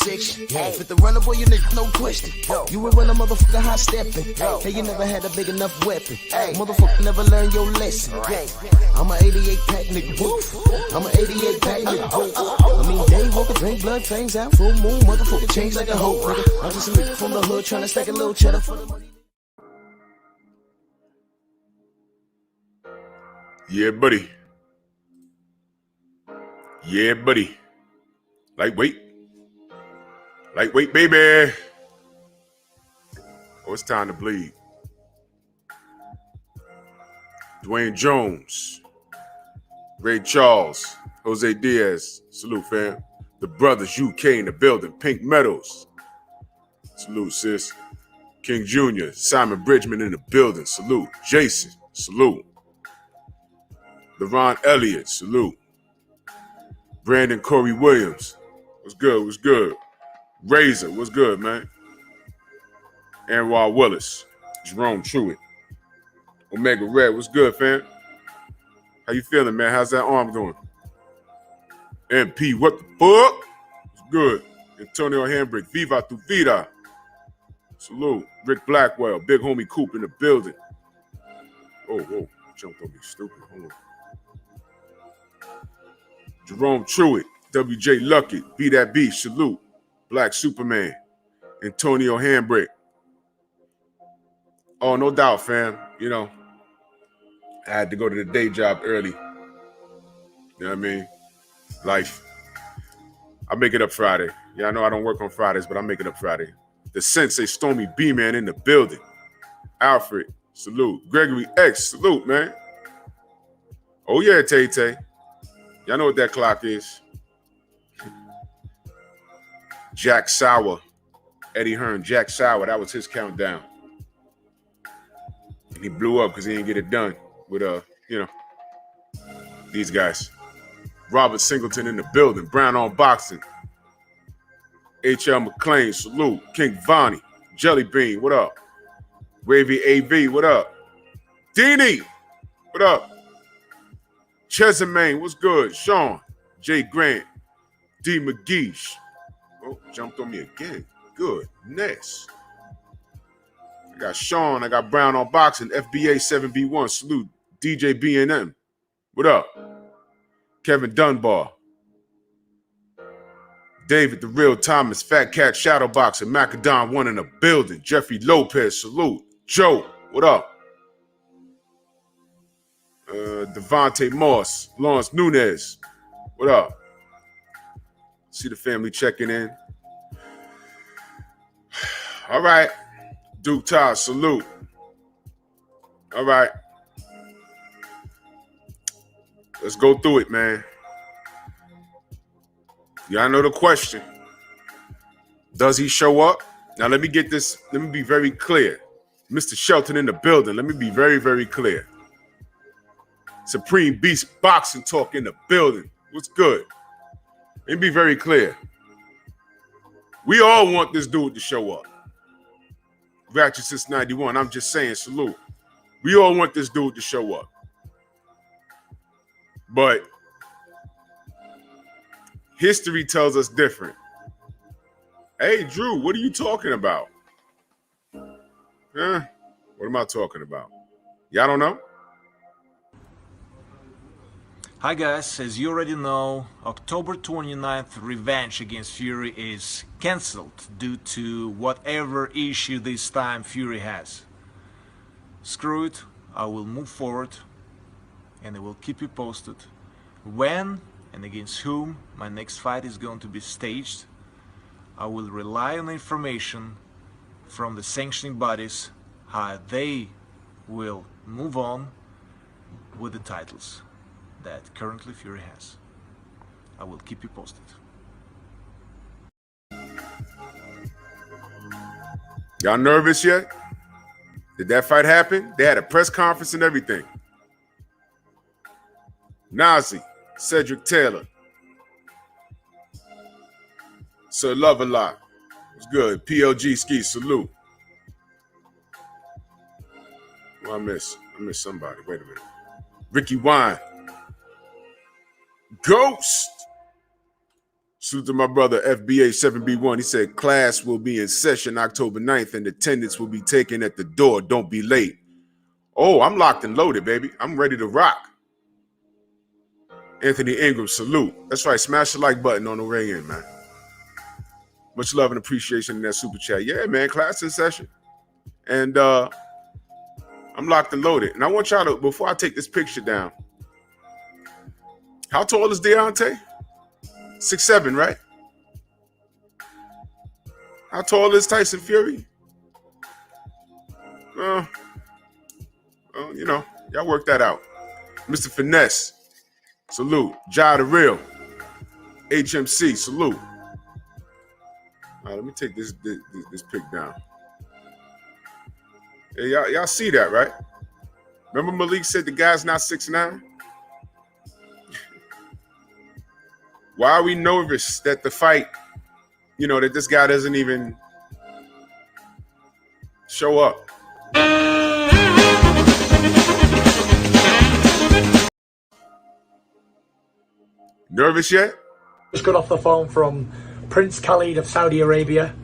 section. With the runner, boy, you niggas, no question. You would run a motherfucker high stepping. Hey, you never had a big enough weapon. Motherfucker never learned your lesson. I'm a 88 pack nigga. Woof. I'm a 88 pack nigga. I mean, day walker, drink blood, fangs out, full moon, motherfucker, change like a hoe, nigga. I'm just a nigga from the hood trying to stack a little cheddar for the money. Yeah, buddy. Yeah, buddy. Lightweight. Lightweight, baby. Oh, it's time to bleed. Dwayne Jones. Ray Charles. Jose Diaz. Salute, fam. The brothers UK in the building. Pink Meadows. Salute, sis. King Jr. Simon Bridgman in the building. Salute. Jason. Salute. LeRon Elliott. Salute. Brandon Corey Williams. What's good? What's good? Razor. What's good, man? Anwar Willis. Jerome Truitt. Omega Red. What's good, fam? How you feeling, man? How's that arm doing? MP, what the fuck? What's good? Antonio Hambrick. Viva tu vida. Salute. Rick Blackwell. Big homie Coop in the building. Oh, whoa. Jumped on me. Stupid. Hold on. Jerome Truitt, WJ Lucky, Be That Beef, Salute, Black Superman, Antonio Handbrake. Oh, no doubt, fam. You know, I had to go to the day job early. You know what I mean? Life. I make it up Friday. Yeah, I know I don't work on Fridays, but I make it up Friday. The Sensei Stormy B-Man in the building. Alfred, salute. Gregory X, salute, man. Oh, yeah, Tay-Tay. Y'all know what that clock is. Jack Sauer. Eddie Hearn, Jack Sauer. That was his countdown. And he blew up because he didn't get it done with, these guys. Robert Singleton in the building. Brown on boxing. H.L. McClain, salute. King Vonnie. Jelly Bean, what up? Wavy AV, what up? Deanie, what up? Chesamane, what's good? Sean, Jay Grant, D. McGeesh. Oh, jumped on me again. Good. Next. I got Sean. I got Brown on boxing. FBA 7B1. Salute. DJ B&M. What up? Kevin Dunbar. David the Real Thomas. Fat Cat Shadow Boxer. Macadon 1 in the building. Jeffrey Lopez. Salute. Joe. What up? Devontae Moss, Lawrence Nunez. What up? See the family checking in. All right. Duke Todd, salute. All right. Let's go through it, man. Y'all know the question. Does he show up? Now, let me get this. Let me be very clear. Mr. Shelton in the building. Let me be very, very clear. Supreme Beast Boxing Talk in the building. What's good? Let me be very clear. We all want this dude to show up. Ratchet since 91. I'm just saying, salute. We all want this dude to show up. But history tells us different. Hey, Drew, what are you talking about? Huh? What am I talking about? Y'all don't know? Hi guys, as you already know, October 29th Revenge against Fury is cancelled due to whatever issue this time Fury has. Screw it, I will move forward and I will keep you posted when and against whom my next fight is going to be staged. I will rely on information from the sanctioning bodies, how they will move on with the titles that currently Fury has. I will keep you posted. Y'all nervous yet? Did that fight happen? They had a press conference and everything. Nazi, Cedric Taylor. Sir Love-A-Lot. What's good? PLG Ski, salute. Well, I miss somebody. Wait a minute. Ricky Wine. Ghost. Salute to my brother FBA 7B1. He said class will be in session October 9th and attendance will be taken at the door. Don't be late. Oh, I'm locked and loaded, baby. I'm ready to rock. Anthony Ingram, salute. That's right. Smash the like button on the way in, man. Much love and appreciation in that super chat. Yeah, man. Class in session. And I'm locked and loaded. And I want y'all to, before I take this picture down, how tall is Deontay? 6'7", right? How tall is Tyson Fury? Well, you know, y'all work that out. Mr. Finesse, salute. Ja the Real, HMC, salute. All right, let me take this pic down. Hey, y'all see that, right? Remember Malik said the guy's not 6'9"? Why are we nervous that the fight, you know, that this guy doesn't even show up? Nervous yet? Just got off the phone from Prince Khalid of Saudi Arabia.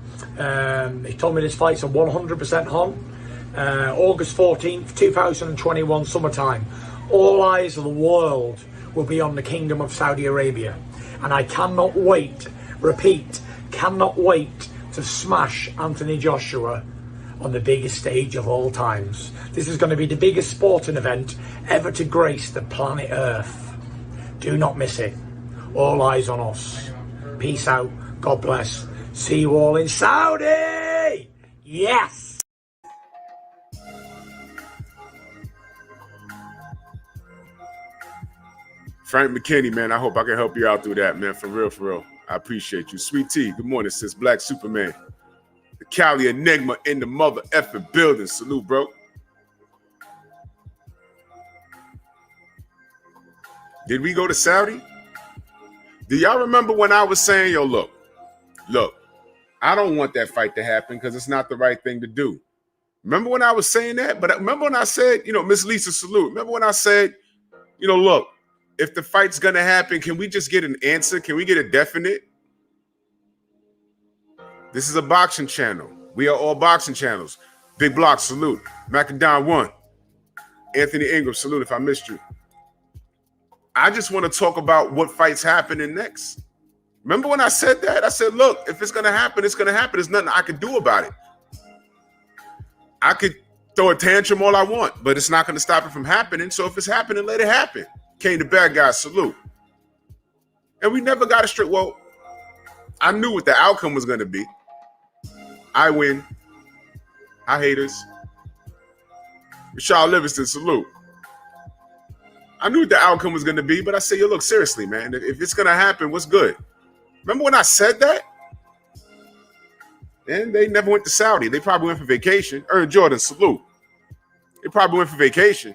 He told me this fight's a 100% on. August 14th, 2021, summertime. All eyes of the world will be on the Kingdom of Saudi Arabia. And I cannot wait, repeat, cannot wait to smash Anthony Joshua on the biggest stage of all times. This is going to be the biggest sporting event ever to grace the planet Earth. Do not miss it. All eyes on us. Peace out. God bless. See you all in Saudi. Yes. Frank McKinney, man, I hope I can help you out through that, man. For real, for real. I appreciate you. Sweet T, good morning, sis. Black Superman. The Cali Enigma in the mother effing building. Salute, bro. Did we go to Saudi? Do y'all remember when I was saying, yo, look, I don't want that fight to happen because it's not the right thing to do. Remember when I was saying that? But remember when I said, you know, Miss Lisa, salute. Remember when I said, you know, look, if the fight's going to happen, can we just get an answer? Can we get a definite? This is a boxing channel. We are all boxing channels. Big Block, salute. Macadon 1. Anthony Ingram, salute if I missed you. I just want to talk about what fights happening next. Remember when I said that? I said, look, if it's going to happen, it's going to happen. There's nothing I can do about it. I could throw a tantrum all I want, but it's not going to stop it from happening. So if it's happening, let it happen. Kane the bad guy, salute. And we never got it straight. Well, I knew what the outcome was going to be. I win. Hi, haters. Rashad Livingston, salute. I knew what the outcome was going to be, but I said, yo, look, seriously, man, if it's going to happen, what's good? Remember when I said that? And they never went to Saudi. They probably went for vacation. Jordan, salute. They probably went for vacation.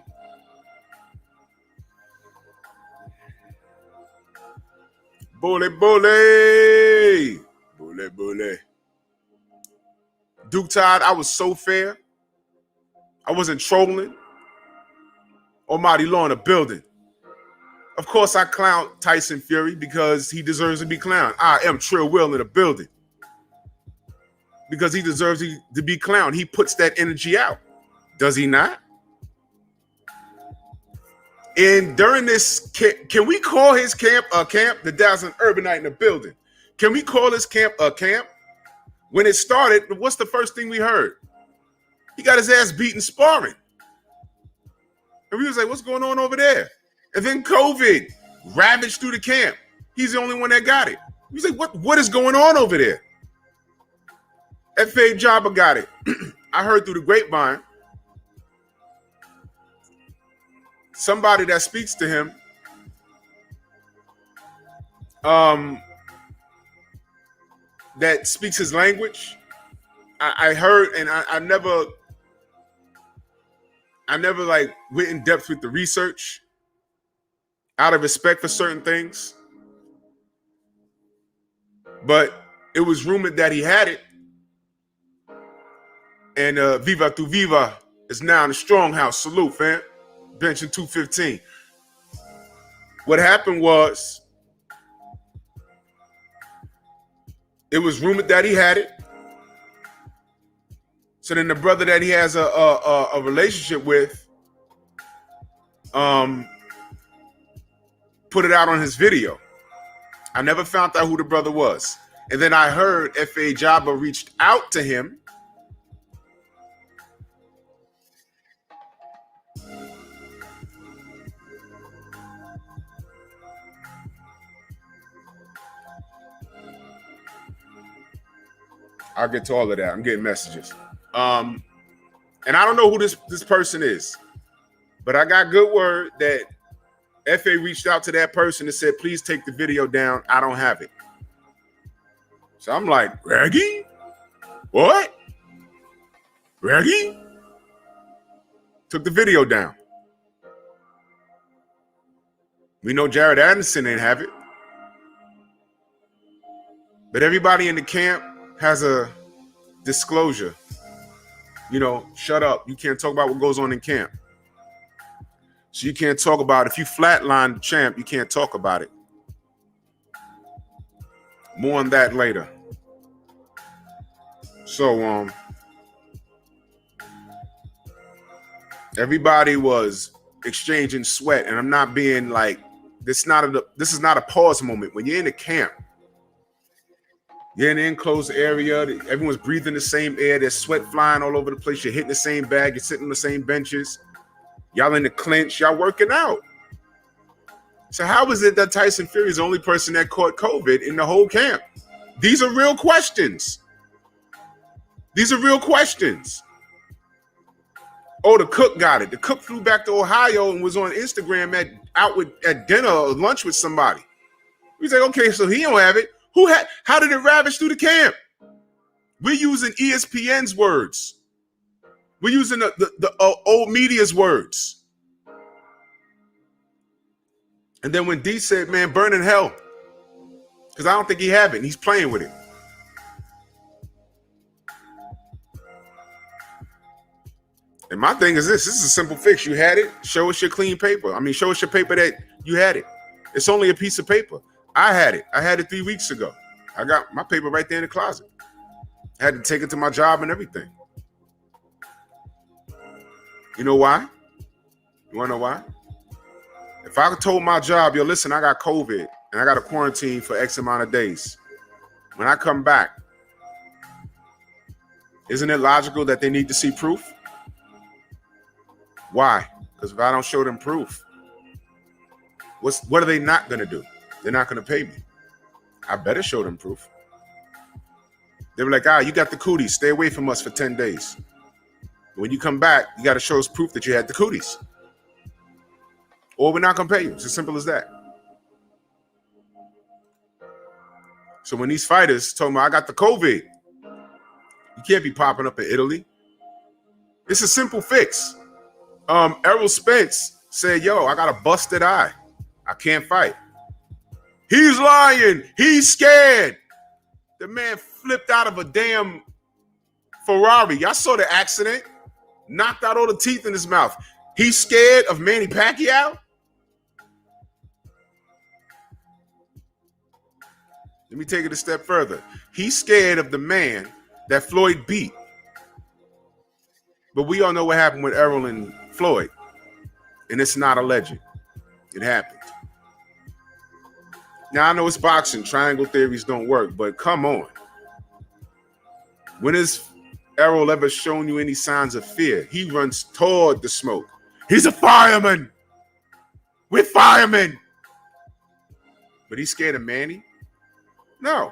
Bully, bully. Bully, bully. Duke Todd, I was so fair. I wasn't trolling. Almighty Law in the building. Of course, I clown Tyson Fury because he deserves to be clowned. I am Trill Will in the building. Because he deserves to be clowned. He puts that energy out. Does he not? And during this, can we call his camp a camp? The Dazzling Urbanite in the building. Can we call his camp a camp? When it started, what's the first thing we heard? He got his ass beaten sparring. And we was like, what's going on over there? And then COVID ravaged through the camp. He's the only one that got it. He was like, what is going on over there? F.A. Jabba got it. I heard through the grapevine, somebody that speaks to him that speaks his language. I heard, and I never like went in depth with the research out of respect for certain things. But it was rumored that he had it. And Viva Tu Viva is now in the Strong House. Salute, fam. Benching 215. What happened was It was rumored that he had it. So then the brother that he has a relationship with put it out on his video. I never found out who the brother was. And then I heard F.A. Jabba reached out to him. I'll get to all of that. I'm getting messages. And I don't know who this person is, but I got good word that FA reached out to that person and said, please take the video down. I don't have it. So I'm like, Reggie? What? Reggie? Took the video down. We know Jared Anderson didn't have it. But everybody in the camp has a disclosure. You know, shut up. You can't talk about what goes on in camp. So you can't talk about it. If you flatline the champ, you can't talk about it. More on that later. So everybody was exchanging sweat, and I'm not being like, this is not a pause moment. When you're in the camp, you're in an enclosed area, everyone's breathing the same air, there's sweat flying all over the place, you're hitting the same bag, you're sitting on the same benches, y'all in the clinch, y'all working out. So how is it that Tyson Fury is the only person that caught COVID in the whole camp? These are real questions. These are real questions. Oh, the cook got it. The cook flew back to Ohio and was on Instagram at dinner or lunch with somebody. He's like, okay, so he don't have it. How did it ravage through the camp? We're using ESPN's words. We're using the old media's words. And then when D said, man, burn in hell, because I don't think he have it, and he's playing with it. And my thing is this is a simple fix. You had it, show us your clean paper. I mean, show us your paper that you had it. It's only a piece of paper. I had it. I had it 3 weeks ago. I got my paper right there in the closet. I had to take it to my job and everything. You know why? You want to know why? If I told my job, yo, listen, I got COVID and I got to quarantine for X amount of days. When I come back, isn't it logical that they need to see proof? Why? Because if I don't show them proof, what are they not going to do? They're not going to pay me. I better show them proof. They were like, you got the cooties. Stay away from us for 10 days. When you come back, you got to show us proof that you had the cooties. Or we're not going to pay you. It's as simple as that. So when these fighters told me I got the COVID, you can't be popping up in Italy. It's a simple fix. Errol Spence said, yo, I got a busted eye. I can't fight. He's lying. He's scared. The man flipped out of a damn Ferrari. Y'all saw the accident. Knocked out all the teeth in his mouth. He's scared of Manny Pacquiao? Let me take it a step further. He's scared of the man that Floyd beat. But we all know what happened with Errol and Floyd. And it's not a legend. It happened. Now, I know it's boxing. Triangle theories don't work. But come on. When has Errol ever shown you any signs of fear? He runs toward the smoke. He's a fireman. We're firemen. But he's scared of Manny? No.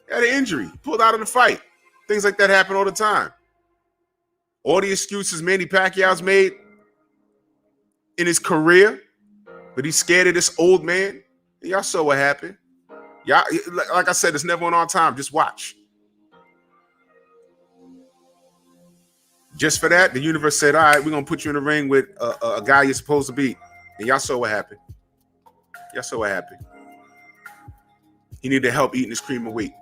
He had an injury. Pulled out of the fight. Things like that happen all the time. All the excuses Manny Pacquiao's made in his career, but he's scared of this old man. Y'all saw what happened. Y'all, like I said, it's never on our time. Just watch. Just for that, the universe said, all right, we're going to put you in the ring with a guy you're supposed to beat. And y'all saw what happened. Y'all saw what happened. He needed help eating his cream of wheat.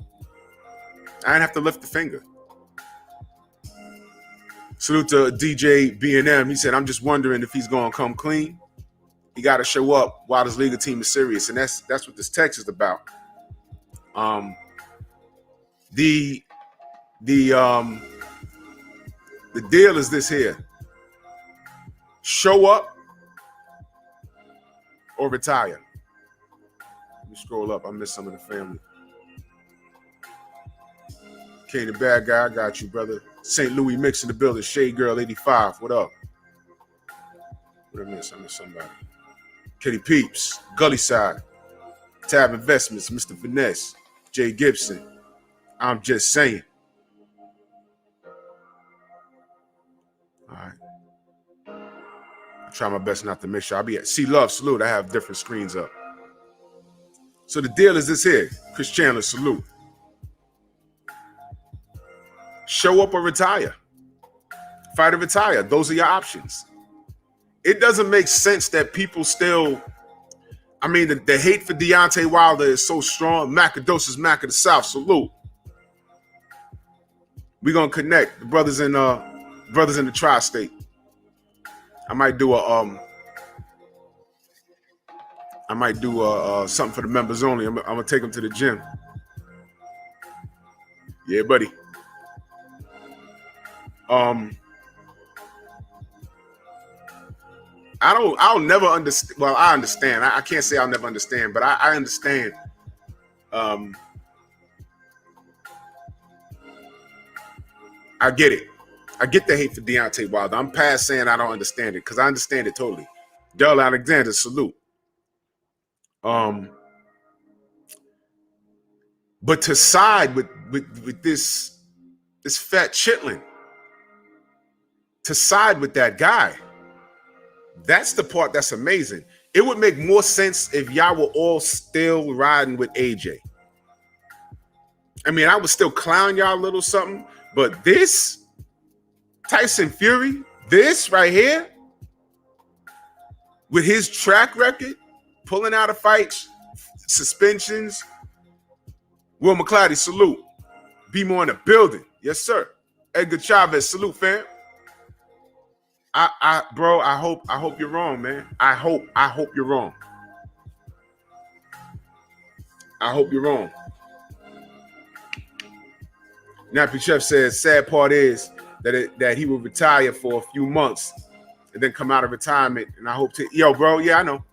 I didn't have to lift the finger. Salute to DJ B&M. He said, I'm just wondering if he's going to come clean. He got to show up while his legal team is serious. And that's what this text is about. The deal is this here. Show up or retire. Let me scroll up. I missed some of the family. Okay, the bad guy, I got you, brother. St. Louis Mix in the building. Shade Girl 85. What up? What I miss? I missed somebody. Kitty Peeps, Gully Side, Tab Investments, Mr. Finesse, Jay Gibson. I'm just saying. All right. I try my best not to miss you. I'll be at See Love Salute. I have different screens up. So the deal is this here. Chris Chandler Salute. Show up or retire. Fight or retire. Those are your options. It doesn't make sense that people still, I mean, the hate for Deontay Wilder is so strong. Macadosis Mac of the South. Salute. We're gonna connect the brothers in the tri-state. I might do something for the members only. I'm gonna take them to the gym. Yeah, buddy. I'll never understand. Well, I understand. I can't say I'll never understand, but I understand. I get it. I get the hate for Deontay Wilder. I'm past saying I don't understand it because I understand it totally. Dell Alexander, salute. But to side with this fat chitlin, to side with that guy, that's the part that's amazing. It would make more sense if y'all were all still riding with AJ. I mean, I would still clown y'all a little something, but this Tyson Fury, this right here, with his track record, pulling out of fights, suspensions. Will McClady, salute. Be more in the building. Yes, sir. Edgar Chavez, salute, fam. Bro, I hope you're wrong, man. I hope you're wrong. I hope you're wrong. Nappy Chef says, sad part is that he will retire for a few months and then come out of retirement. And I hope to, yo, bro, yeah, I know.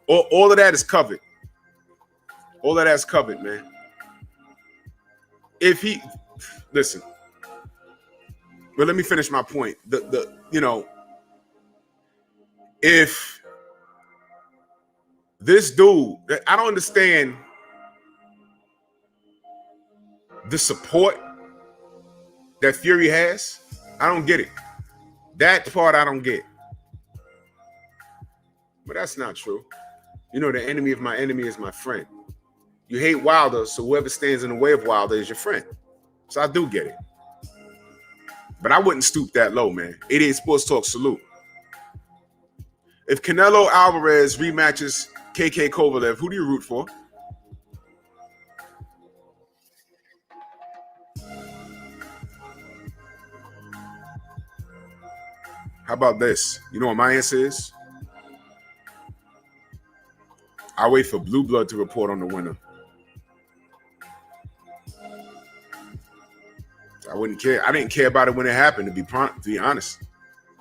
All of that is covered. All of that's covered, man. If he, listen, but let me finish my point. If this dude, I don't understand the support that Fury has. I don't get it. That part I don't get. But that's not true. You know, the enemy of my enemy is my friend. You hate Wilder, so whoever stands in the way of Wilder is your friend. So I do get it. But I wouldn't stoop that low, man. 88 Sports Talk, salute. If Canelo Alvarez rematches KK Kovalev, who do you root for? How about this? You know what my answer is? I wait for Blue Blood to report on the winner. I wouldn't care. I didn't care about it when it happened, to be honest.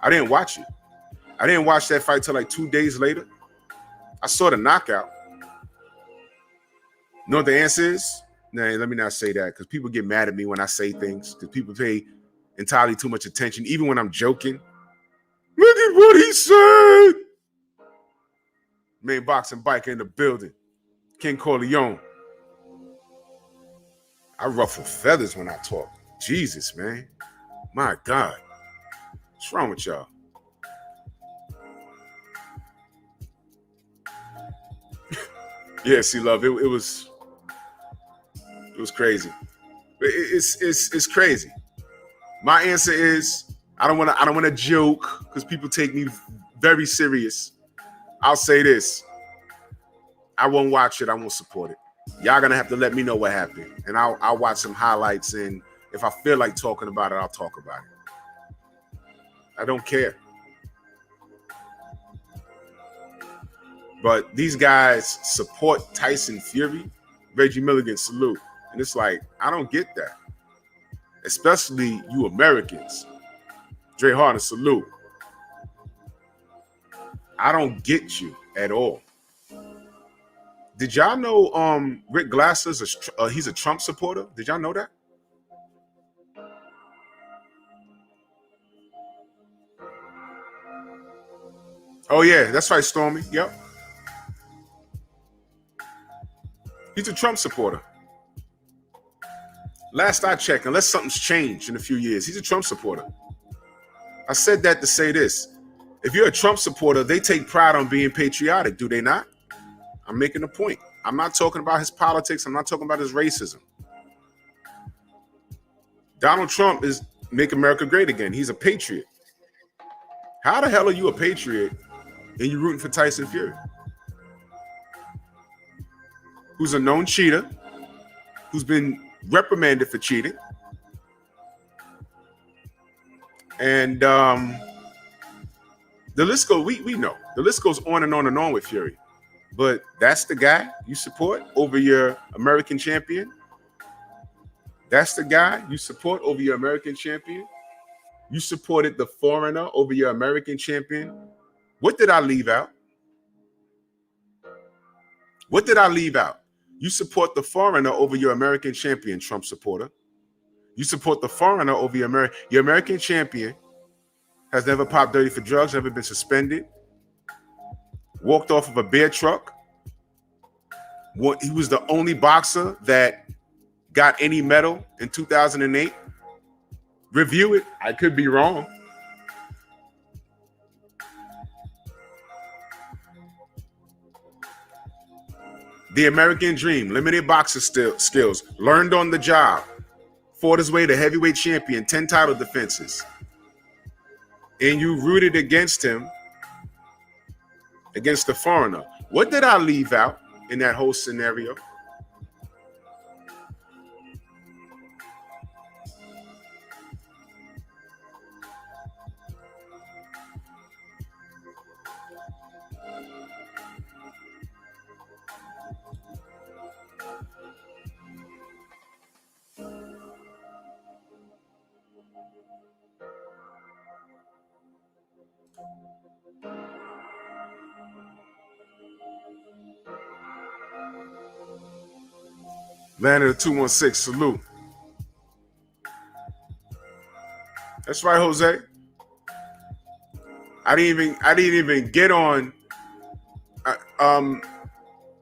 I didn't watch it. I didn't watch that fight till like 2 days later. I saw the knockout. You know what the answer is? Nah, let me not say that because people get mad at me when I say things because people pay entirely too much attention, even when I'm joking. Look at what he said. Main boxing biker in the building. King Corleone. I ruffle feathers when I talk. Jesus, man. My God. What's wrong with y'all? Yeah, see, love. It was crazy. It's crazy. My answer is I don't want to joke because people take me very serious. I'll say this. I won't watch it. I won't support it. Y'all gonna have to let me know what happened, and I'll watch some highlights. And if I feel like talking about it, I'll talk about it. I don't care. But these guys support Tyson Fury. Reggie Milligan, salute. And it's like, I don't get that. especially you Americans. Dre Harden, salute. I don't get you at all. Did y'all know Rick Glasser's he's a Trump supporter? Did y'all know that? Oh yeah, that's right, Stormy. Yep. He's a Trump supporter. Last I checked, unless something's changed in a few years, he's a Trump supporter. I said that to say this. If you're a Trump supporter, they take pride on being patriotic, do they not? I'm making a point. I'm not talking about his politics. I'm not talking about his racism. Donald Trump is Make America Great Again. He's a patriot. How the hell are you a patriot and you're rooting for Tyson Fury, who's a known cheater, who's been reprimanded for cheating? And the list goes, we know. The list goes on and on and on with Fury. But that's the guy you support over your American champion? That's the guy you support over your American champion? You supported the foreigner over your American champion? What did I leave out? What did I leave out? You support the foreigner over your American champion, Trump supporter. You support the foreigner over your American champion has never popped dirty for drugs, never been suspended, walked off of a bear truck. He was the only boxer that got any medal in 2008. Review it. I could be wrong. The American dream, limited boxer skills, learned on the job, fought his way to heavyweight champion, 10 title defenses. And you rooted against him, against the foreigner. What did I leave out in that whole scenario? Man of the 216, salute. That's right, Jose. I didn't even get on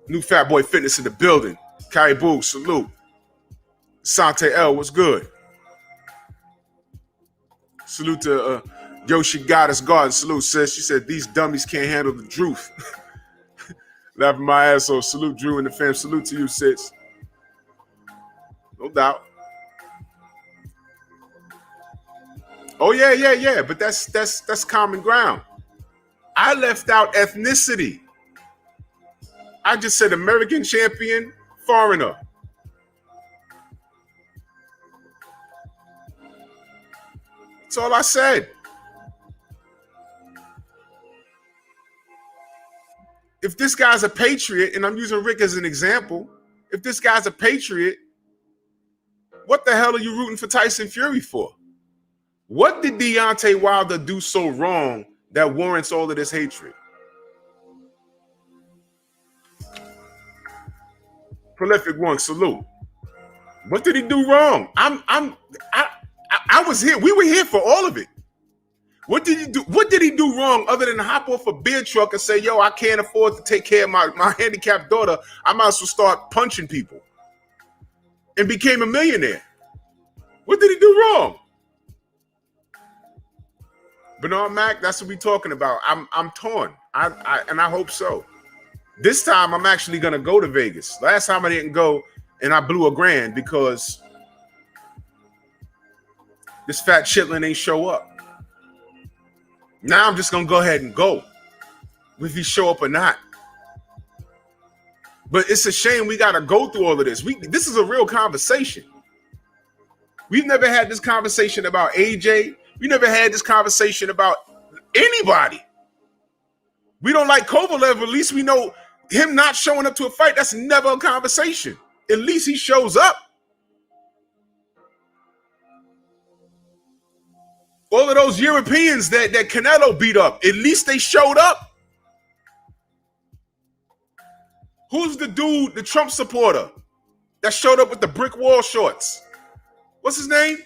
new Fat Boy Fitness in the building. Caribou, salute. Sante L, what's good? Salute to Yoshi Goddess Garden. Salute, sis. She said these dummies can't handle the truth. Laughing my ass off. Salute Drew and the fam. Salute to you, sis. No doubt. Oh yeah. But that's common ground. I left out ethnicity. I just said American champion, foreigner. That's all I said. If this guy's a patriot, and I'm using Rick as an example, if this guy's a patriot, what the hell are you rooting for Tyson Fury for? What did Deontay Wilder do so wrong that warrants all of this hatred? Prolific One, salute. What did he do wrong? I was here. We were here for all of it. What did he do? What did he do wrong other than hop off a beer truck and say, yo, I can't afford to take care of my handicapped daughter. I might as well start punching people. And became a millionaire. What did he do wrong? Bernard Mac, that's what we're talking about. I'm torn. And I hope so. This time I'm actually gonna go to Vegas. Last time I didn't go and I blew $1,000 because this fat chitlin ain't show up. Now I'm just gonna go ahead and go, if he show up or not. But it's a shame we got to go through all of this. This is a real conversation. We've never had this conversation about AJ. We never had this conversation about anybody. We don't like Kovalev. At least we know him not showing up to a fight. That's never a conversation. At least he shows up. All of those Europeans that Canelo beat up, at least they showed up. Who's the dude, the Trump supporter, that showed up with the brick wall shorts? What's his name?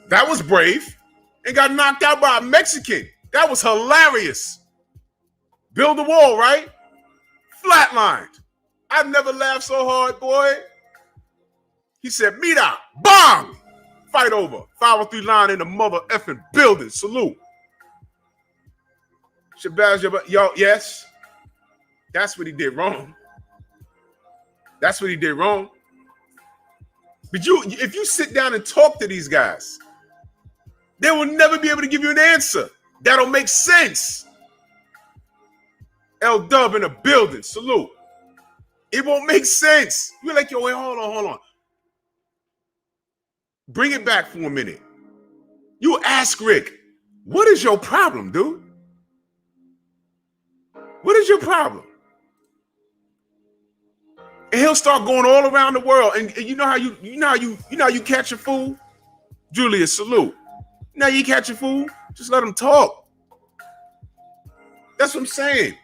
That was brave and got knocked out by a Mexican. That was hilarious. Build a wall, right? Flatlined. I've never laughed so hard, boy. He said, mira, bang! Fight over. 503 line in the mother effing building. Salute. Shabazz, yo, yes. That's what he did wrong. That's what he did wrong. But if you sit down and talk to these guys, they will never be able to give you an answer that'll make sense. L Dub in the building. Salute. It won't make sense. You're like, yo, wait, hold on. Bring it back for a minute. You ask Rick, what is your problem, dude? What is your problem? And he'll start going all around the world. And you know how you catch a fool? Julius, salute. Now you catch a fool, just let him talk. That's what I'm saying.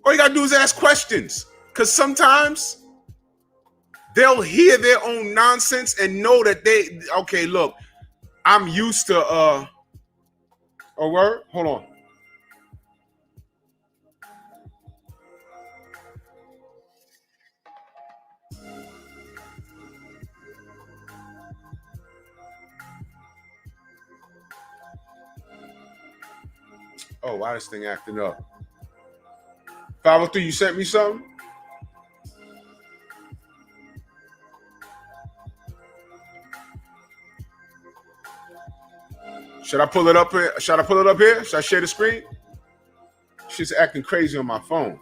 All you gotta do is ask questions. Because sometimes they'll hear their own nonsense and know that okay, look, I'm used to a word. Hold on. Oh, why this thing acting up? 503, you sent me something? Should I pull it up here? Should I share the screen? She's acting crazy on my phone.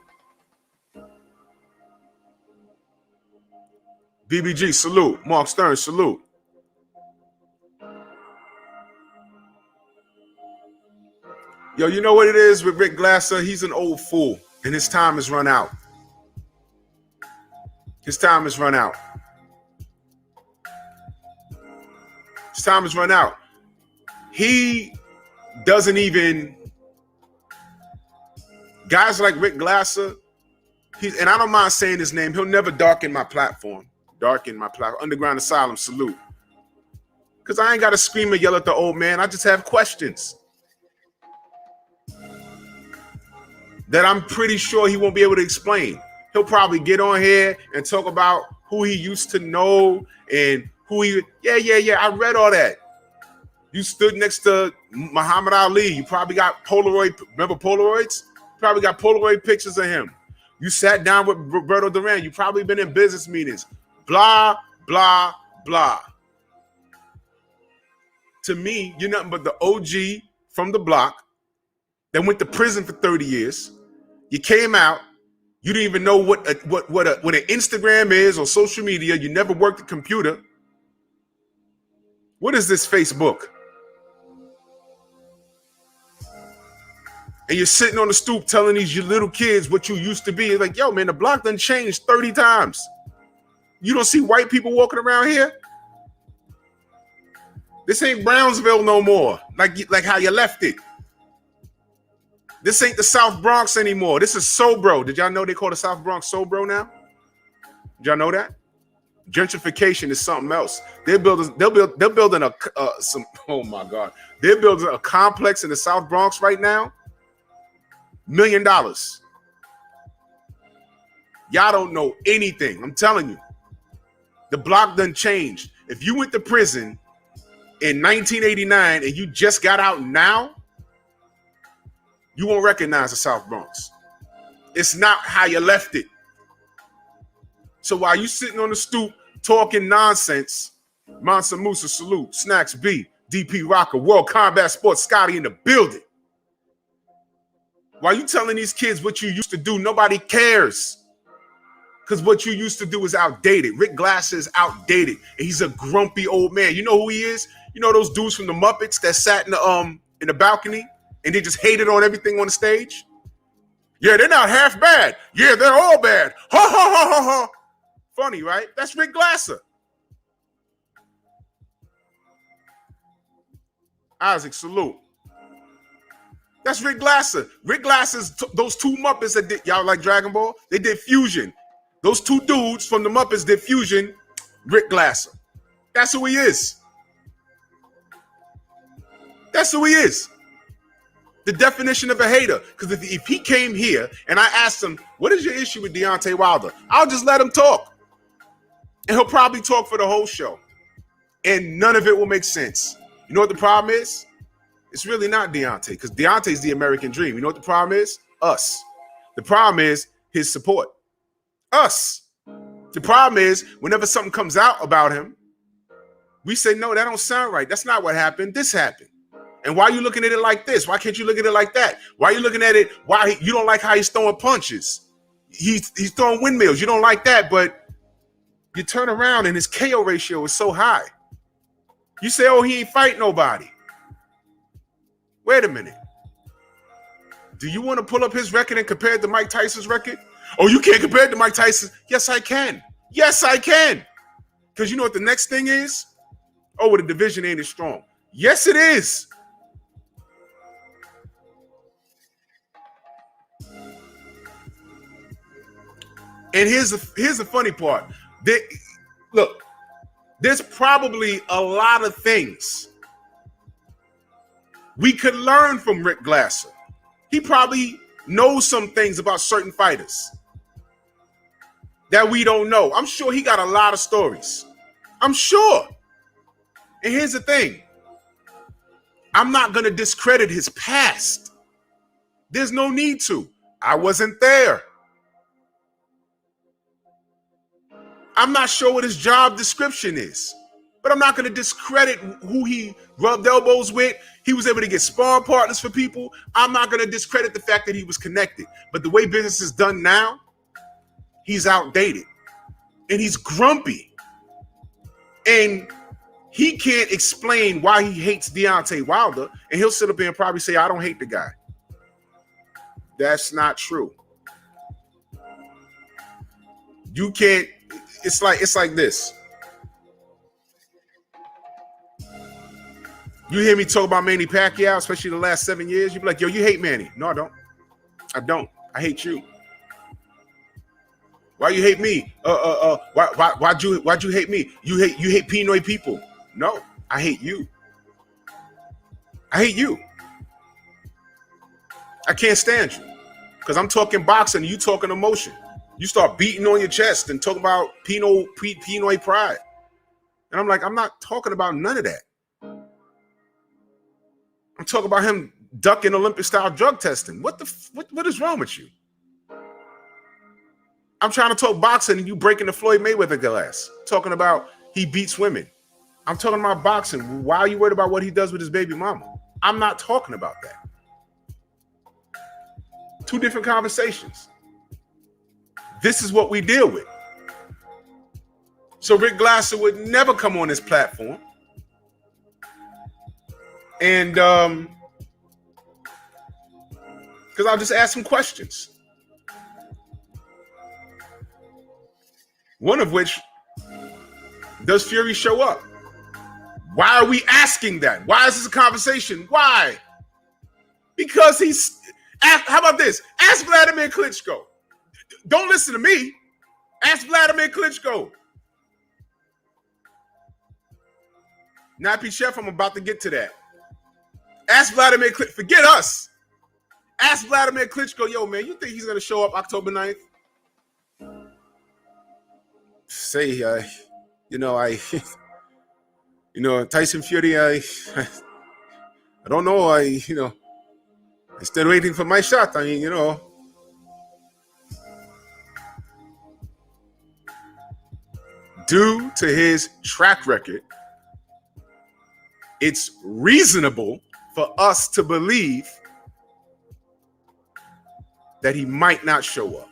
BBG, salute. Mark Stern, salute. Yo, you know what it is with Rick Glasser? He's an old fool, and his time has run out. His time has run out. His time has run out. He doesn't even... Guys like Rick Glasser, and I don't mind saying his name, he'll never darken my platform. Underground Asylum, salute. Because I ain't got to scream and yell at the old man. I just have questions that I'm pretty sure he won't be able to explain. He'll probably get on here and talk about who he used to know and who he... Yeah, I read all that. You stood next to Muhammad Ali. You probably got Polaroid... Remember Polaroids? You probably got Polaroid pictures of him. You sat down with Roberto Duran. You probably been in business meetings. Blah, blah, blah. To me, you're nothing but the OG from the block that went to prison for 30 years. You came out. You didn't even know what an Instagram is or social media. You never worked a computer. What is this Facebook? And you're sitting on the stoop telling these little kids what you used to be. It's like, yo, man, the block done changed 30 times. You don't see white people walking around here? This ain't Brownsville no more, like how you left it. This ain't the South Bronx anymore. This is Sobro. Did y'all know they call the South Bronx Sobro now? Did y'all know that? Gentrification is something else. They're building oh my God. They're building a complex in the South Bronx right now. $1 million. Y'all don't know anything. I'm telling you. The block done changed. If you went to prison in 1989 and you just got out now, you won't recognize the South Bronx. It's not how you left it. So while you sitting on the stoop talking nonsense, Mansa Musa, salute, Snacks B, DP Rocker, World Combat Sports, Scotty in the building. While you telling these kids what you used to do, nobody cares. Because what you used to do is outdated. Rick Glasser is outdated. And he's a grumpy old man. You know who he is? You know those dudes from the Muppets that sat in the balcony and they just hated on everything on the stage? Yeah, they're not half bad. Yeah, they're all bad. Ha ha ha ha ha. Funny, right? That's Rick Glasser. Isaac, salute. That's Rick Glasser. Rick Glasser's those two Muppets that did, y'all like Dragon Ball? They did fusion. Those two dudes from the Muppets did fusion. Rick Glasser. That's who he is. That's who he is. The definition of a hater. Because if he came here and I asked him, what is your issue with Deontay Wilder? I'll just let him talk. And he'll probably talk for the whole show. And none of it will make sense. You know what the problem is? It's really not Deontay, because Deontay's the American dream. You know what the problem is? Us. The problem is his support. Us. The problem is whenever something comes out about him, we say, no, that don't sound right. That's not what happened. This happened. And why are you looking at it like this? Why can't you look at it like that? Why are you looking at it? Why you don't like how he's throwing punches? He's throwing windmills. You don't like that, but you turn around and his KO ratio is so high. You say, oh, he ain't fight nobody. Wait a minute. Do you want to pull up his record and compare it to Mike Tyson's record? Oh, you can't compare it to Mike Tyson. Yes, I can. Yes, I can. Because you know what the next thing is? Oh, well, the division ain't as strong. Yes, it is. And here's the funny part. Look, there's probably a lot of things we could learn from Rick Glasser. He probably knows some things about certain fighters that we don't know. I'm sure he got a lot of stories. I'm sure. And here's the thing. I'm not going to discredit his past. There's no need to. I wasn't there. I'm not sure what his job description is, but I'm not going to discredit who he rubbed elbows with. He was able to get sparring partners for people. I'm not going to discredit the fact that he was connected. But the way business is done now, he's outdated and he's grumpy. And he can't explain why he hates Deontay Wilder. And he'll sit up there and probably say, I don't hate the guy. That's not true. You can't. It's like this. You hear me talk about Manny Pacquiao, especially the last 7 years. You be like, yo, you hate Manny. No, I don't. I don't. I hate you. Why you hate me? Why'd you hate me? You hate Pinoy people. No, I hate you. I hate you. I can't stand you. Because I'm talking boxing and you talking emotion. You start beating on your chest and talking about Pinoy pride. And I'm like, I'm not talking about none of that. I'm talking about him ducking Olympic-style drug testing. What is wrong with you? I'm trying to talk boxing and you breaking the Floyd Mayweather glass. Talking about he beats women. I'm talking about boxing. Why are you worried about what he does with his baby mama? I'm not talking about that. Two different conversations. This is what we deal with. So Rick Glasser would never come on this platform. And because I'll just ask him questions. One of which, does Fury show up? Why are we asking that? Why is this a conversation? Why? Because how about this? Ask Vladimir Klitschko. Don't listen to me. Ask Vladimir Klitschko. Nappy Chef, I'm about to get to that. Ask Vladimir Klitschko. Forget us. Ask Vladimir Klitschko, yo, man, you think he's going to show up October 9th? Say, Tyson Fury, I don't know. I'm still waiting for my shot. I mean, due to his track record, it's reasonable for us to believe that he might not show up.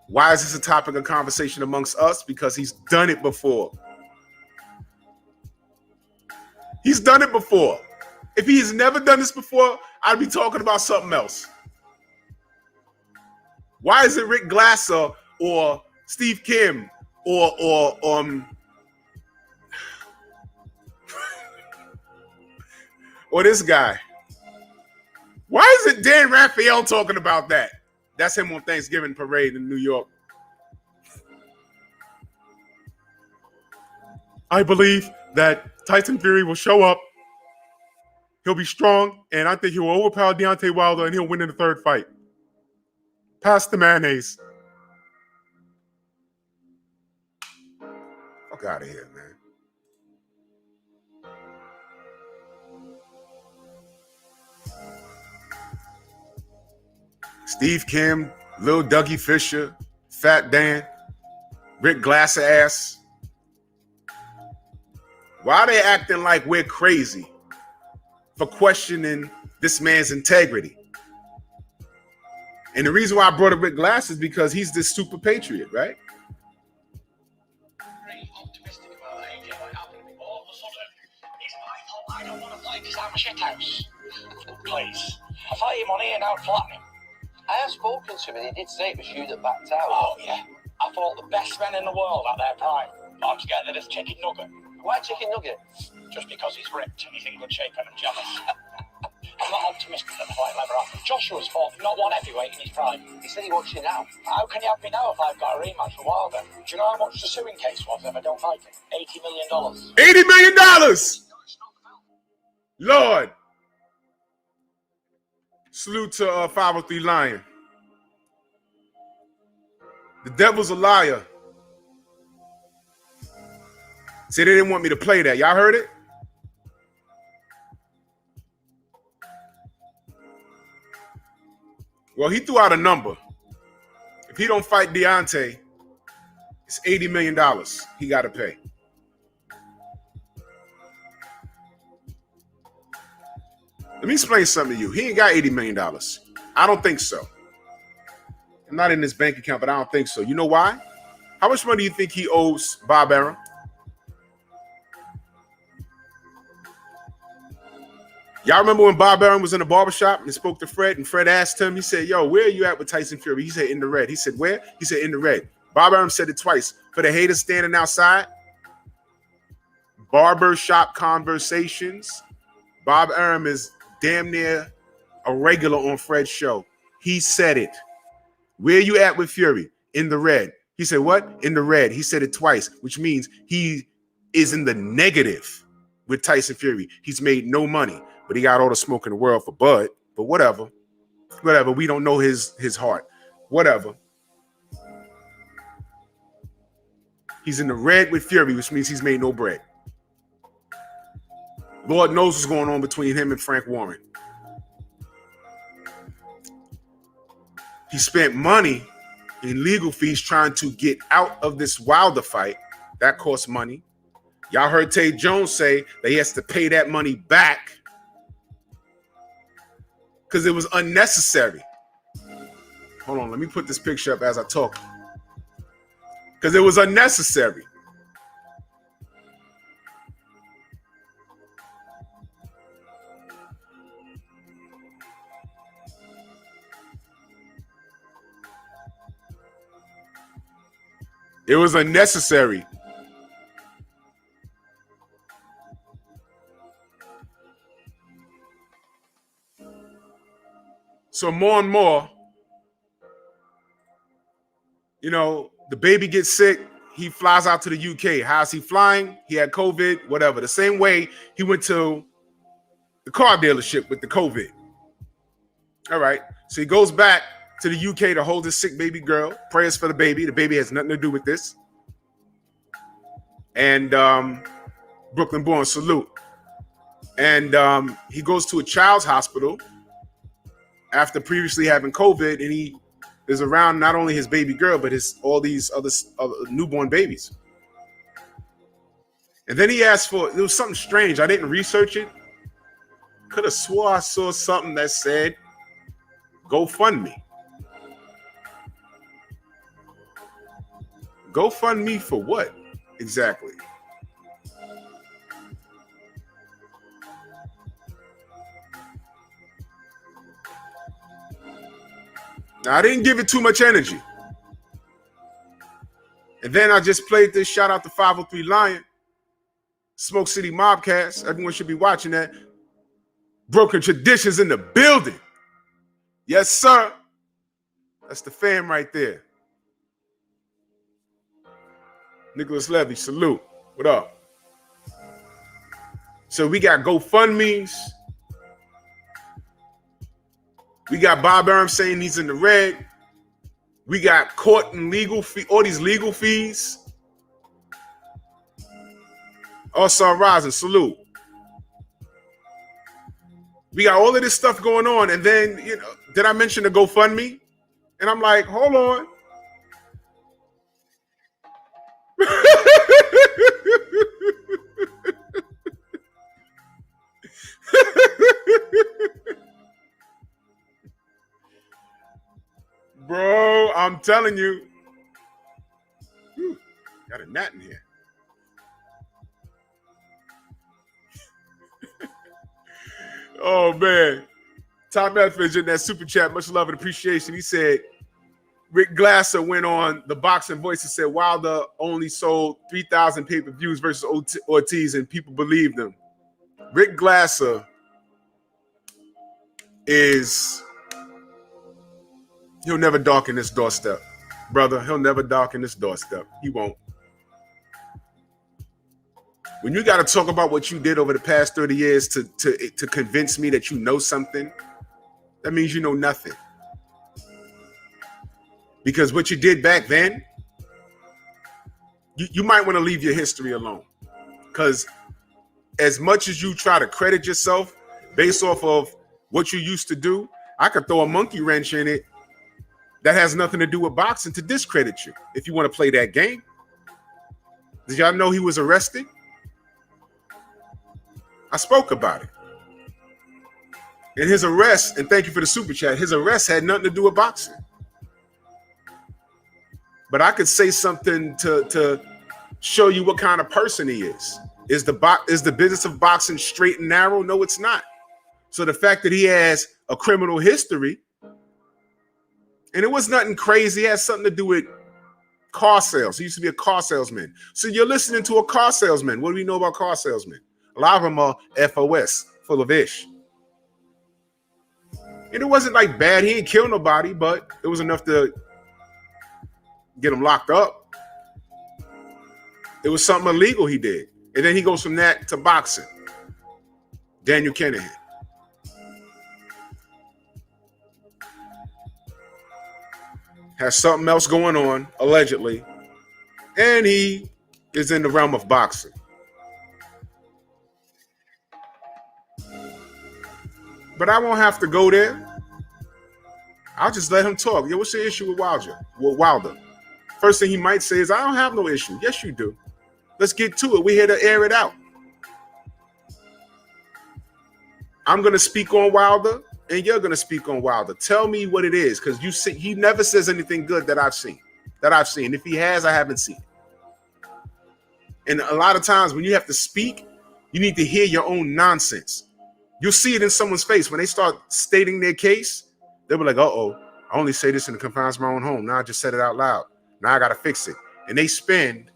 Why is this a topic of conversation amongst us? Because he's done it before. He's done it before. If he has never done this before, I'd be talking about something else. Why is it Rick Glasser or Steve Kim or Or this guy. Why isn't Dan Raphael talking about that? That's him on Thanksgiving parade in New York. I believe that Tyson Fury will show up. He'll be strong, and I think he will overpower Deontay Wilder, and he'll win in the third fight. Pass the mayonnaise. Fuck out of here, man. Steve Kim, Lil Dougie Fisher, Fat Dan, Rick Glassass. Why are they acting like we're crazy for questioning this man's integrity? And the reason why I brought up Rick Glass is because he's this super patriot, right? Very optimistic about AJ. What happened? All of a sudden, it's my fault. I don't want to fight because I'm a shithouse. Please. I fight him on here now, flatten him. I have spoken to him and he did say it was you that backed out. Oh, yeah. I fought the best men in the world at their prime. I'm scared of this chicken nugget. Why chicken nugget? Just because he's ripped and he's in good shape and I'm jealous. I'm not optimistic that the fight will ever happen. Joshua's fought not one heavyweight in his prime. He said he wants you now. How can you have me now if I've got a rematch with Wilder? Do you know how much the suing case was if I don't fight him? $80 million. $80 million! Lord. Salute to 503 Lion. The devil's a liar. See, they didn't want me to play that. Y'all heard it? Well, he threw out a number. If he don't fight Deontay, it's $80 million he got to pay. Let me explain something to you. He ain't got $80 million. I don't think so. I'm not in his bank account, but I don't think so. You know why? How much money do you think he owes Bob Arum? Y'all remember when Bob Arum was in the barbershop and spoke to Fred, and Fred asked him, he said, yo, where are you at with Tyson Fury? He said, in the red. He said, where? He said, in the red. Bob Arum said it twice. For the haters standing outside, barbershop conversations. Bob Arum is damn near a regular on Fred's show. He said it. Where are you at with Fury? In the red. He said, what? In the red. He said it twice, which means he is in the negative with Tyson Fury. He's made no money. But he got all the smoke in the world for Bud. But whatever. Whatever. We don't know his heart. Whatever. He's in the red with Fury, which means he's made no bread. Lord knows what's going on between him and Frank Warren. He spent money in legal fees trying to get out of this Wilder fight. That cost money. Y'all heard Tay Jones say that he has to pay that money back because it was unnecessary. Hold on, let me put this picture up as I talk. Because it was unnecessary. It was unnecessary. So more and more, you know, the baby gets sick. He flies out to the UK. How's he flying? He had COVID, whatever. The same way he went to the car dealership with the COVID. All right. So he goes back to the UK to hold his sick baby girl. Prayers for the baby. The baby has nothing to do with this. And Brooklyn born, salute. And he goes to a child's hospital after previously having COVID, and he is around not only his baby girl, but all these other newborn babies. And then he asked for, it was something strange. I didn't research it. Could have swore I saw something that said, GoFundMe. GoFundMe for what exactly? Now, I didn't give it too much energy. And then I just played this. Shout out to 503 Lion. Smoke City Mobcast. Everyone should be watching that. Broken Traditions in the building. Yes, sir. That's the fam right there. Nicholas Levy, salute. What up? So we got GoFundMes. We got Bob Arum saying he's in the red. We got court and legal fee, all these legal fees. All-Star Rising, salute. We got all of this stuff going on. And then, you know, did I mention the GoFundMe? And I'm like, hold on. Bro, I'm telling you. Whew, got a gnat in here. Oh, man. Tom Etheridge in that super chat, much love and appreciation. He said, Rick Glasser went on the Boxing Voice and said Wilder only sold 3,000 pay-per-views versus Ortiz, and people believed him. Rick Glasser he'll never darken this doorstep. Brother, he'll never darken this doorstep. He won't. When you got to talk about what you did over the past 30 years to convince me that you know something, that means you know nothing. Because what you did back then, you might want to leave your history alone. Because as much as you try to credit yourself based off of what you used to do, I could throw a monkey wrench in it that has nothing to do with boxing to discredit you if you want to play that game. Did y'all know he was arrested? I spoke about it. And his arrest, and thank you for the super chat, his arrest had nothing to do with boxing. But I could say something to show you what kind of person he is. Is the business of boxing straight and narrow? No, it's not. So the fact that he has a criminal history, and it was nothing crazy, it has something to do with car sales. He used to be a car salesman. So you're listening to a car salesman. What do we know about car salesmen? A lot of them are FOS, full of ish. And it wasn't like bad. He didn't kill nobody, but it was enough to get him locked up. It was something illegal he did. And then he goes from that to boxing. Daniel Kennedy. Has something else going on, allegedly. And he is in the realm of boxing. But I won't have to go there. I'll just let him talk. Yo, what's the issue with Wilder? First thing he might say is, I don't have no issue. Yes, you do. Let's get to it. We're here to air it out. I'm going to speak on Wilder, and you're going to speak on Wilder. Tell me what it is, because you see, he never says anything good that I've seen. If he has, I haven't seen it. And a lot of times when you have to speak, you need to hear your own nonsense. You'll see it in someone's face. When they start stating their case, they'll be like, uh-oh, I only say this in the confines of my own home. Now I just said it out loud. Now I got to fix it. And they spend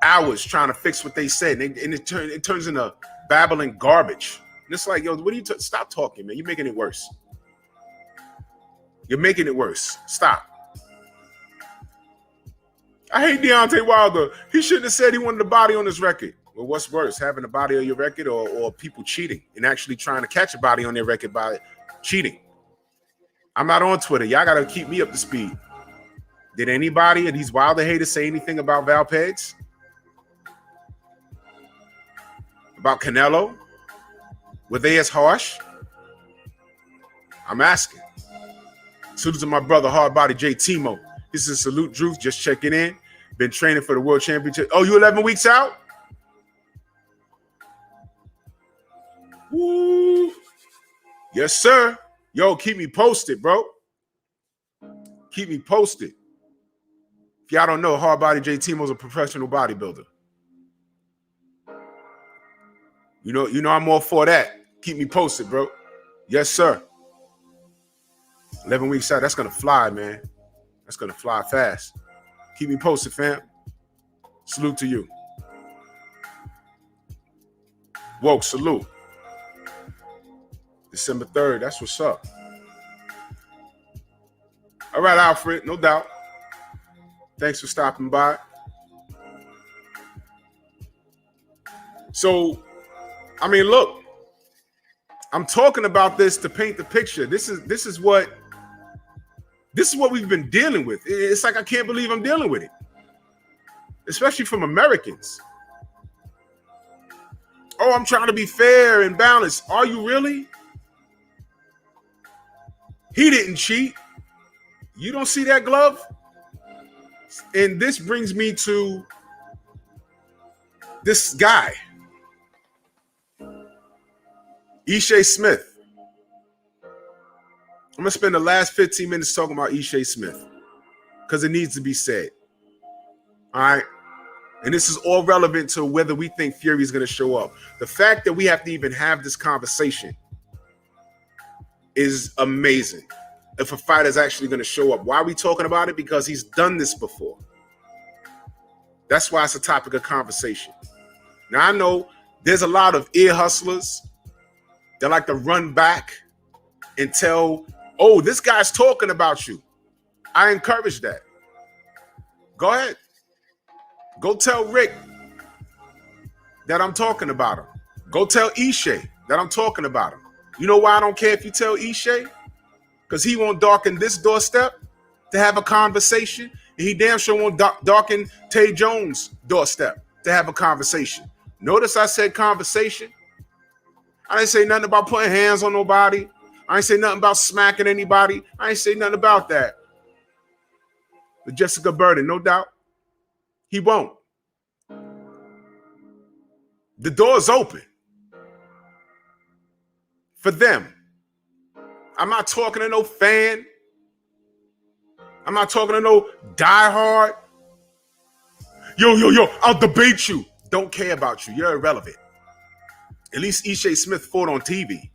hours trying to fix what they said. And it turns into babbling garbage. And it's like, yo, what are you stop talking, man. You're making it worse. You're making it worse. Stop. I hate Deontay Wilder. He shouldn't have said he wanted a body on his record. Well, what's worse, having a body on your record or people cheating and actually trying to catch a body on their record by cheating? I'm not on Twitter. Y'all got to keep me up to speed. Did anybody of these Wilder haters say anything about Val Pegs? About Canelo? Were they as harsh? I'm asking. Salute to my brother, Hardbody J. Timo. This is Salute Drew, just checking in. Been training for the World Championship. Oh, you 11 weeks out? Woo. Yes, sir. Yo, keep me posted, bro. Keep me posted. If y'all don't know, Hardbody J. Timo's a professional bodybuilder. You know I'm all for that. Keep me posted, bro. Yes, sir. 11 weeks out. That's going to fly, man. That's going to fly fast. Keep me posted, fam. Salute to you. Woke, salute. December 3rd, that's what's up. All right, Alfred, no doubt. Thanks for stopping by. So, I mean, look, I'm talking about this to paint the picture. This is what we've been dealing with. It's like I can't believe I'm dealing with it, especially from Americans. Oh, I'm trying to be fair and balanced. Are you really? He didn't cheat. You don't see that glove? And this brings me to this guy, Ishe Smith. I'm going to spend the last 15 minutes talking about Ishe Smith because it needs to be said. All right? And this is all relevant to whether we think Fury is going to show up. The fact that we have to even have this conversation is amazing. If a fighter is actually going to show up. Why are we talking about it? Because he's done this before. That's why it's a topic of conversation. Now, I know there's a lot of ear hustlers that like to run back and tell, oh, this guy's talking about you. I encourage that. Go ahead. Go tell Rick that I'm talking about him. Go tell Ishe that I'm talking about him. You know why I don't care if you tell Ishe? Because he won't darken this doorstep to have a conversation. And he damn sure won't darken Tay Jones' doorstep to have a conversation. Notice I said conversation. I didn't say nothing about putting hands on nobody. I ain't say nothing about smacking anybody. I ain't say nothing about that. But Jessica Burden, no doubt, he won't. The door's open for them. I'm not talking to no fan. I'm not talking to no diehard. Yo, I'll debate you. Don't care about you. You're irrelevant. At least Ishe Smith fought on TV.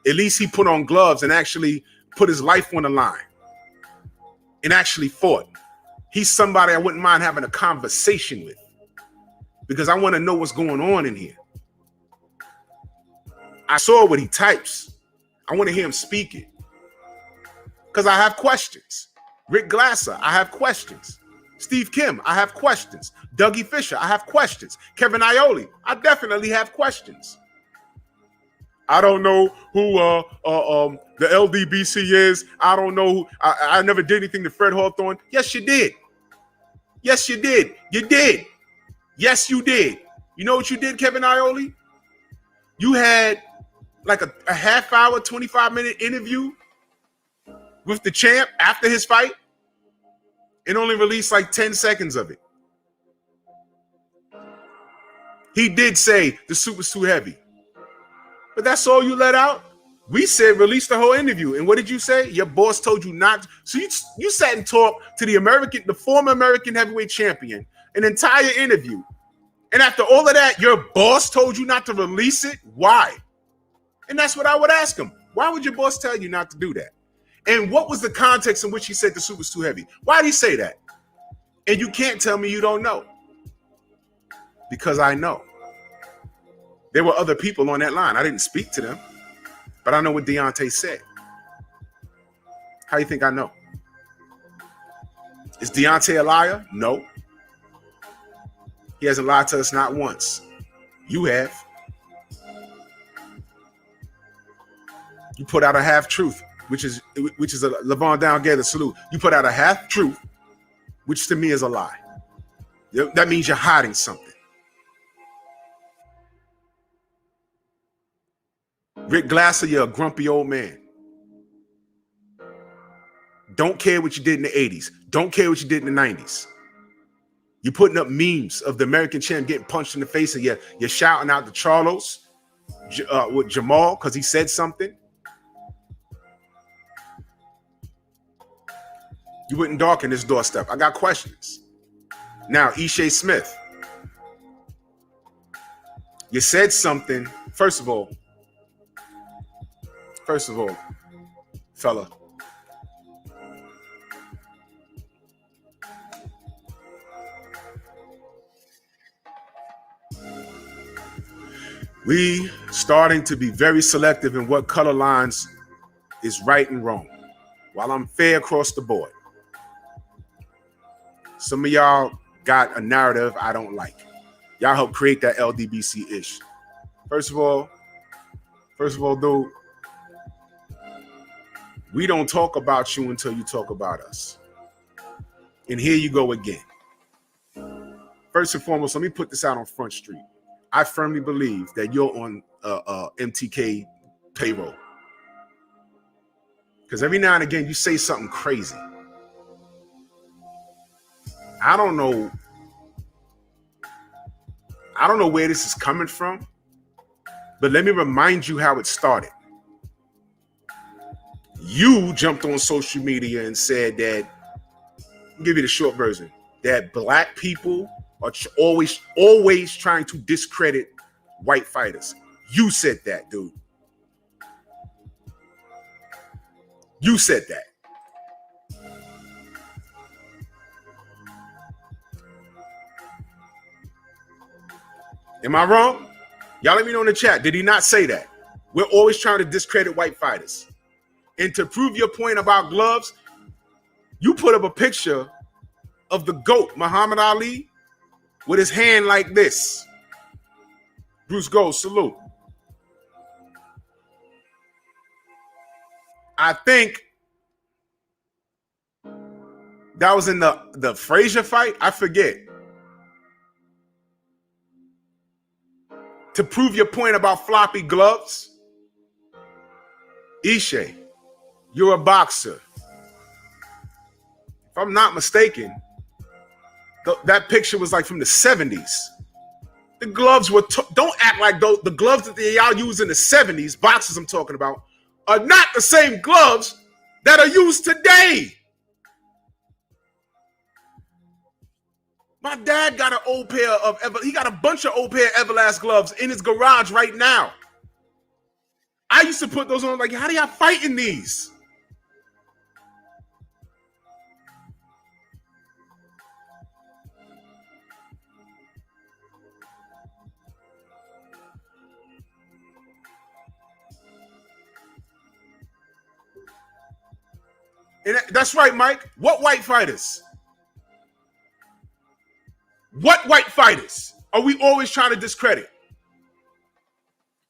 At least he put on gloves and actually put his life on the line and actually fought. He's somebody I wouldn't mind having a conversation with because I want to know what's going on in here. I saw what he types. I want to hear him speak it because I have questions. Rick Glasser, I have questions. Steve Kim, I have questions. Dougie Fisher, I have questions. Kevin Iole, I definitely have questions. I don't know who the LDBC is. I don't know. I never did anything to Fred Hawthorne. Yes, you did. Yes, you did. You did. Yes, you did. You know what you did, Kevin Iole? You had like a half hour, 25-minute interview with the champ after his fight and only released like 10 seconds of it. He did say the suit was too heavy. But that's all you let out? We said release the whole interview. And what did you say? Your boss told you not. So you sat and talked to the former American heavyweight champion, an entire interview. And after all of that, your boss told you not to release it? Why? And that's what I would ask him. Why would your boss tell you not to do that? And what was the context in which he said the suit was too heavy? Why did he say that? And you can't tell me you don't know. Because I know. There were other people on that line. I didn't speak to them, but I know what Deontay said. How do you think I know? Is Deontay a liar? No. He hasn't lied to us not once. You have. You put out a half truth, which is a Levon Down Gator salute. You put out a half truth, which to me is a lie. That means you're hiding something. Rick Glasser, you're a grumpy old man. Don't care what you did in the 80s. Don't care what you did in the 90s. You're putting up memes of the American champ getting punched in the face, and you're shouting out to Charlos with Jamal because he said something. You wouldn't darken this doorstep. I got questions. Now, Ishe Smith, you said something. First of all, fella, We starting to be very selective in what color lines is right and wrong, while I'm fair across the board. Some of y'all got a narrative I don't like. Y'all help create that LDBC-ish. First of all, dude, we don't talk about you until you talk about us. And here you go again. First and foremost, let me put this out on Front Street. I firmly believe that you're on MTK payroll. Because every now and again, you say something crazy. I don't know where this is coming from, but let me remind you how it started. You jumped on social media and said that, I'll give you the short version, that black people are always trying to discredit white fighters. You said that, dude. You said that. Am I wrong? Y'all let me know in the chat. Did he not say that? We're always trying to discredit white fighters. And to prove your point about gloves, you put up a picture of the GOAT, Muhammad Ali, with his hand like this. Bruce Gold, salute. I think that was in the Frazier fight. I forget. To prove your point about floppy gloves, Ishe, you're a boxer. If I'm not mistaken, that picture was like from the 70s. The gloves were, don't act like the gloves that y'all use in the 70s, boxers I'm talking about, are not the same gloves that are used today. My dad got an old pair of, he got a bunch of old pair of Everlast gloves in his garage right now. I used to put those on like, how do y'all fight in these? And that's right, Mike. What white fighters? What white fighters are we always trying to discredit?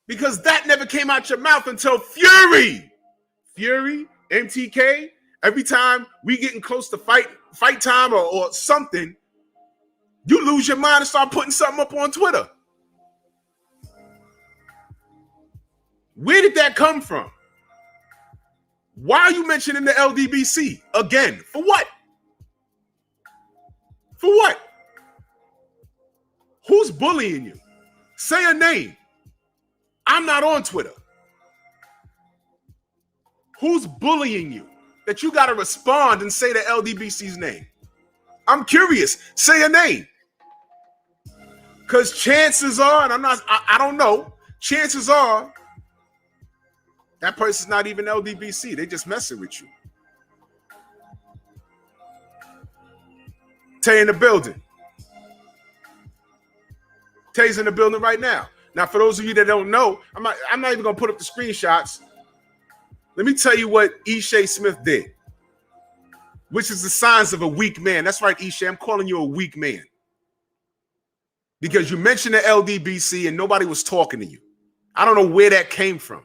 Because that never came out your mouth until Fury. Fury, MTK, every time we getting close to fight time or something, you lose your mind and start putting something up on Twitter. Where did that come from? Why are you mentioning the LDBC again? For what? For what? Who's bullying you? Say a name. I'm not on Twitter. Who's bullying you that you got to respond and say the LDBC's name? I'm curious. Say a name. Because chances are, and I don't know, chances are that person's not even LDBC. They just messing with you. Tay in the building. Tay's in the building right now. Now, for those of you that don't know, I'm not even going to put up the screenshots. Let me tell you what Ishe Smith did, which is the signs of a weak man. That's right, Ishe. I'm calling you a weak man. Because you mentioned the LDBC and nobody was talking to you. I don't know where that came from.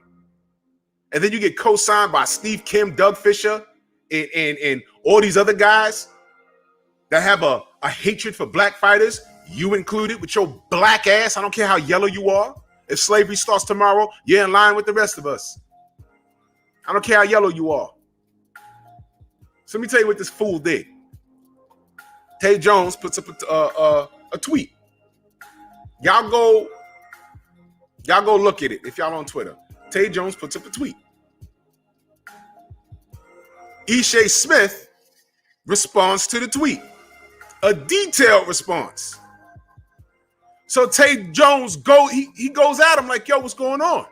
And then you get co-signed by Steve Kim, Doug Fisher, and all these other guys that have a hatred for black fighters. You included with your black ass. I don't care how yellow you are. If slavery starts tomorrow, you're in line with the rest of us. I don't care how yellow you are. So let me tell you what this fool did. Tay Jones puts up a tweet. Y'all go look at it if y'all on Twitter. Tay Jones puts up a tweet. Ishe Smith responds to the tweet. A detailed response. So Tay Jones he goes at him like, yo, what's going on?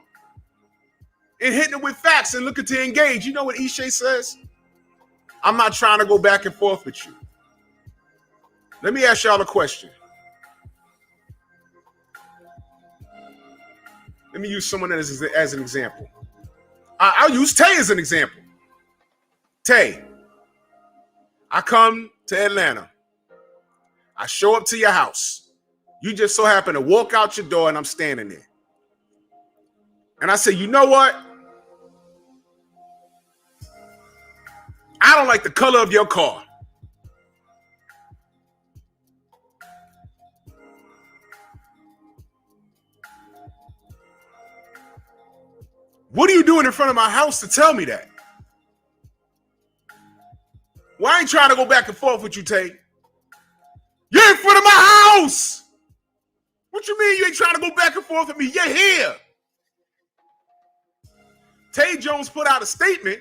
And hitting him with facts and looking to engage. You know what Ishe says? I'm not trying to go back and forth with you. Let me ask y'all a question. Let me use someone as an example. I'll use Tay as an example. Tay, I come to Atlanta. I show up to your house. You just so happen to walk out your door and I'm standing there. And I say, you know what? I don't like the color of your car. What are you doing in front of my house to tell me that? Well, I ain't trying to go back and forth with you, Tay. You're in front of my house. What you mean you ain't trying to go back and forth with me? You're here. Tay Jones put out a statement.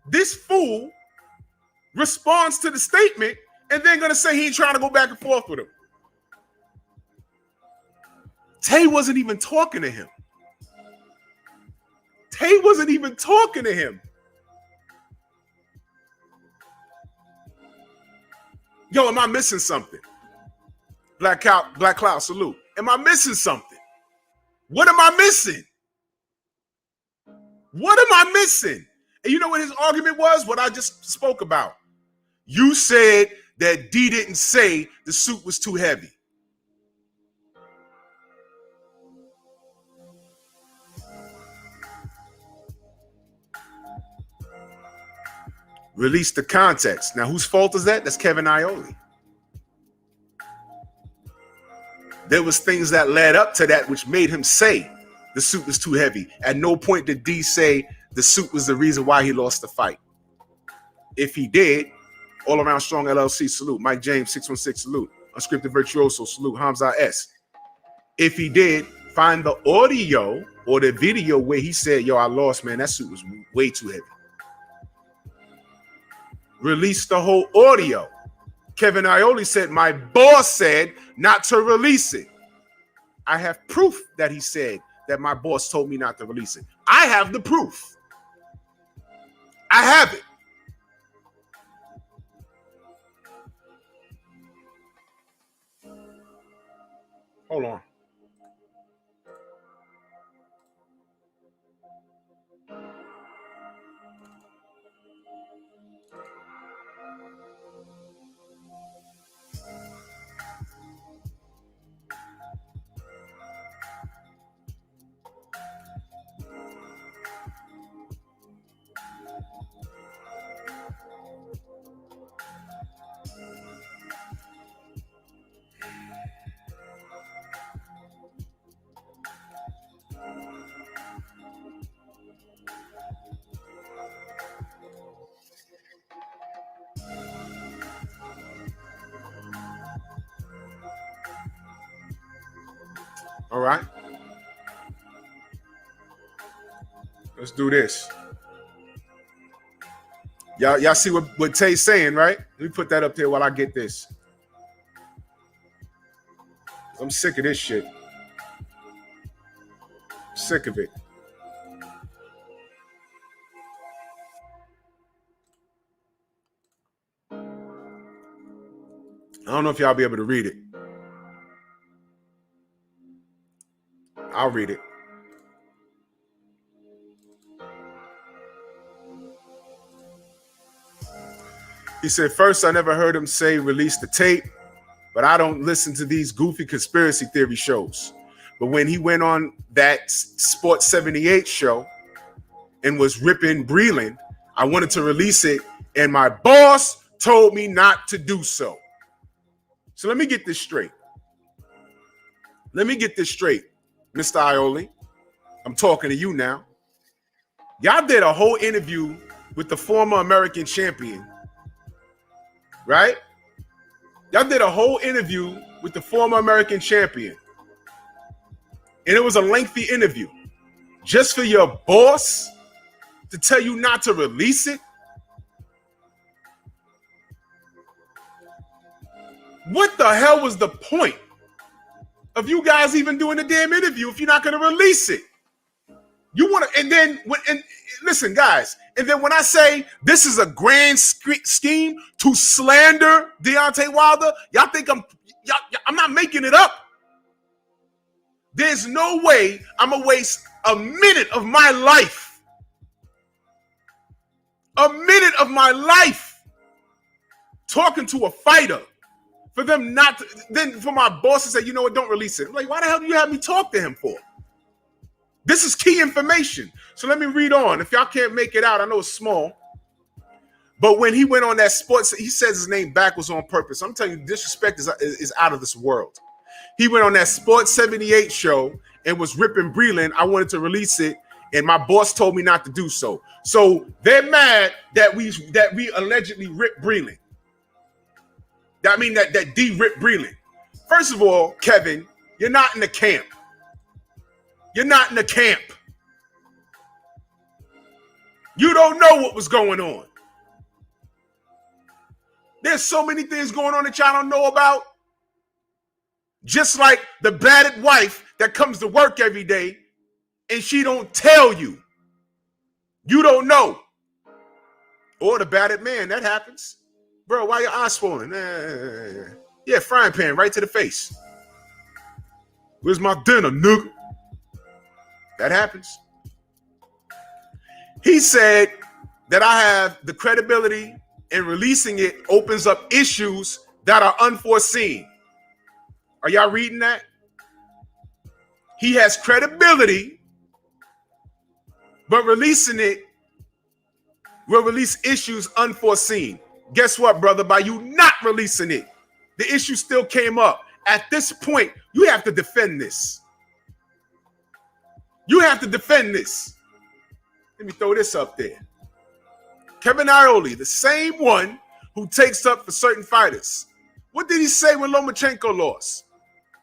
This fool responds to the statement and then gonna say he ain't trying to go back and forth with him. Tay wasn't even talking to him. Tay wasn't even talking to him. Yo, am I missing something? Black Cloud, salute. Am I missing something? What am I missing? What am I missing? And you know what his argument was? What I just spoke about. You said that D didn't say the suit was too heavy. Release the context. Now, whose fault is that? That's Kevin Iole. There was things that led up to that which made him say the suit was too heavy. At no point did D say the suit was the reason why he lost the fight. If he did, All Around Strong LLC, salute. Mike James, 616, salute. Unscripted Virtuoso, salute. Hamza S. If he did, find the audio or the video where he said, yo, I lost, man. That suit was way too heavy. Release the whole audio. Kevin Iole said, my boss said not to release it. I have proof that he said that my boss told me not to release it. I have the proof. I have it. Hold on. All right. Let's do this. Y'all see what Tay's saying, right? Let me put that up there while I get this. I'm sick of this shit. Sick of it. I don't know if y'all be able to read it. I'll read it. He said, first, I never heard him say release the tape, but I don't listen to these goofy conspiracy theory shows. But when he went on that Sports 78 show and was ripping Breland, I wanted to release it, and my boss told me not to do so. So let me get this straight. Let me get this straight, Mr. Iole. I'm talking to you now. Y'all did a whole interview with the former American champion, right? Y'all did a whole interview with the former American champion. And it was a lengthy interview. Just for your boss to tell you not to release it? What the hell was the point of you guys even doing the damn interview if you're not going to release it? You want to, and then listen, guys, and then when I say this is a grand scheme to slander Deontay Wilder, y'all think I'm not making it up. There's no way I'm going to waste a minute of my life. A minute of my life talking to a fighter for them not to, then for my boss to say, you know what, don't release it. I'm like, why the hell do you have me talk to him for? This is key information. So let me read on. If y'all can't make it out, I know it's small. But when he went on that sports, he says his name backwards on purpose. I'm telling you, disrespect is out of this world. He went on that Sports 78 show and was ripping Breland. I wanted to release it, and my boss told me not to do so. So they're mad that we allegedly ripped Breland. I mean that D ripped Breland. First of all, Kevin, you're not in the camp. You're not in the camp. You don't know what was going on. There's so many things going on that y'all don't know about. Just like the battered wife that comes to work every day and she don't tell you. You don't know. Or the battered man, that happens. Bro, why your eyes swollen? Yeah, frying pan right to the face. Where's my dinner, nigga? That happens. He said that I have the credibility and releasing it opens up issues that are unforeseen. Are y'all reading that? He has credibility, but releasing it will release issues unforeseen. Guess what, brother? By you not releasing it, the issue still came up. At this point, you have to defend this. You have to defend this. Let me throw this up there. Kevin Iole, the same one who takes up for certain fighters. What did he say when Lomachenko lost?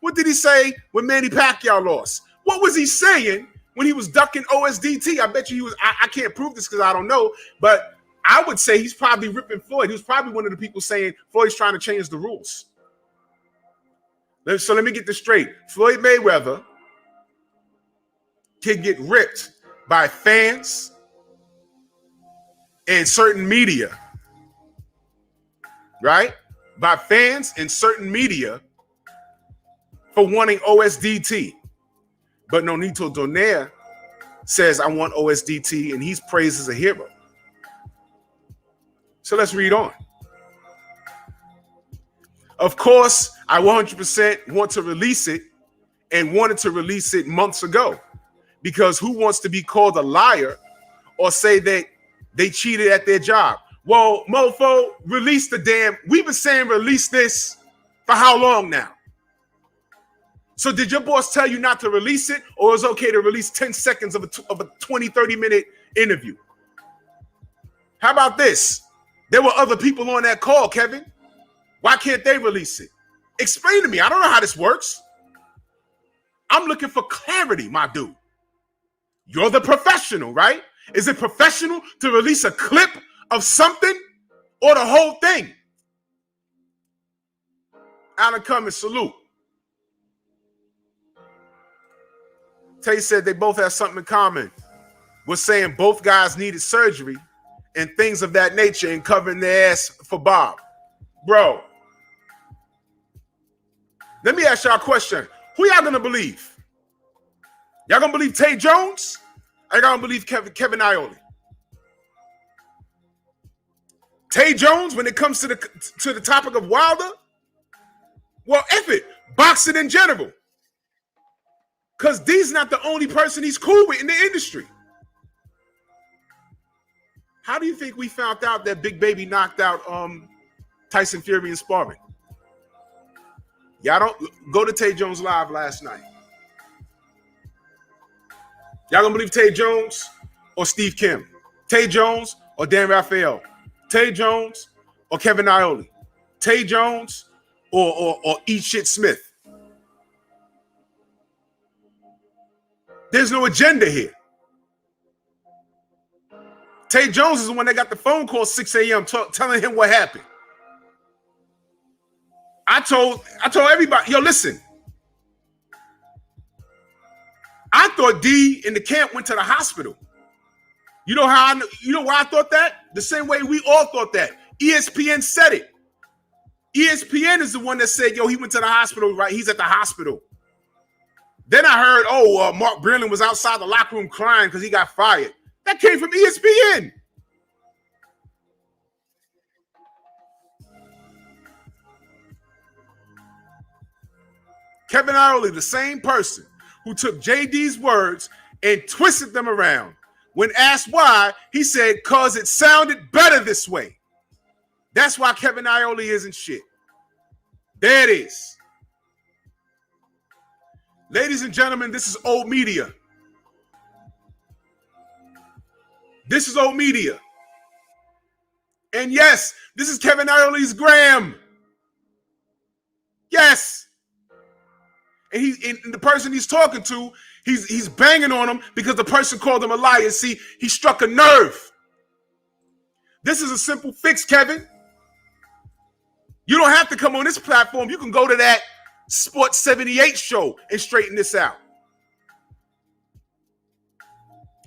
What did he say when Manny Pacquiao lost? What was he saying when he was ducking OSDT? I bet you he was, I can't prove this because I don't know, but I would say he's probably ripping Floyd. He was probably one of the people saying Floyd's trying to change the rules. So let me get this straight. Floyd Mayweather can get ripped by fans and certain media, right? By fans and certain media for wanting OSDT. But Nonito Donaire says, I want OSDT, and he's praised as a hero. So let's read on. Of course, I 100% want to release it and wanted to release it months ago, because who wants to be called a liar or say that they cheated at their job? Well, mofo, release the damn. We've been saying release this for how long now? So did your boss tell you not to release it, or it's okay to release 10 seconds of a 20, 30-minute interview? How about this? There were other people on that call, Kevin. Why can't they release it? Explain to me. I don't know how this works. I'm looking for clarity, my dude. You're the professional, right? Is it professional to release a clip of something or the whole thing? Alan Cummins, salute. Tay said they both have something in common. We're saying both guys needed surgery and things of that nature and covering their ass for Bob. Bro, let me ask y'all a question. Who y'all gonna believe? Y'all gonna believe Tay Jones? Or y'all gonna believe Kevin Iole? Tay Jones, when it comes to the topic of Wilder? Well, F it. Boxing in general. Because D's not the only person he's cool with in the industry. How do you think we found out that Big Baby knocked out Tyson Fury in sparring? Y'all don't go to Tay Jones live last night. Y'all gonna believe Tay Jones or Steve Kim? Tay Jones or Dan Rafael? Tay Jones or Kevin Iole? Tay Jones or Eat Shit Smith? There's no agenda here. Tay Jones is the one that got the phone call 6 a.m. telling him what happened. I told everybody, yo, listen. I thought D in the camp went to the hospital. You know why I thought that? The same way we all thought that. ESPN said it. ESPN is the one that said, yo, he went to the hospital, right? He's at the hospital. Then I heard, Mark Breland was outside the locker room crying because he got fired. That came from ESPN. Kevin Iole, the same person who took JD's words and twisted them around. When asked why, he said, "'Cause it sounded better this way." That's why Kevin Iole isn't shit. There it is. Ladies and gentlemen, this is old media. This is old media. And yes, this is Kevin Iole's Graham. Yes. And the person he's talking to, he's banging on him because the person called him a liar. See, he struck a nerve. This is a simple fix, Kevin. You don't have to come on this platform. You can go to that Sports 78 show and straighten this out.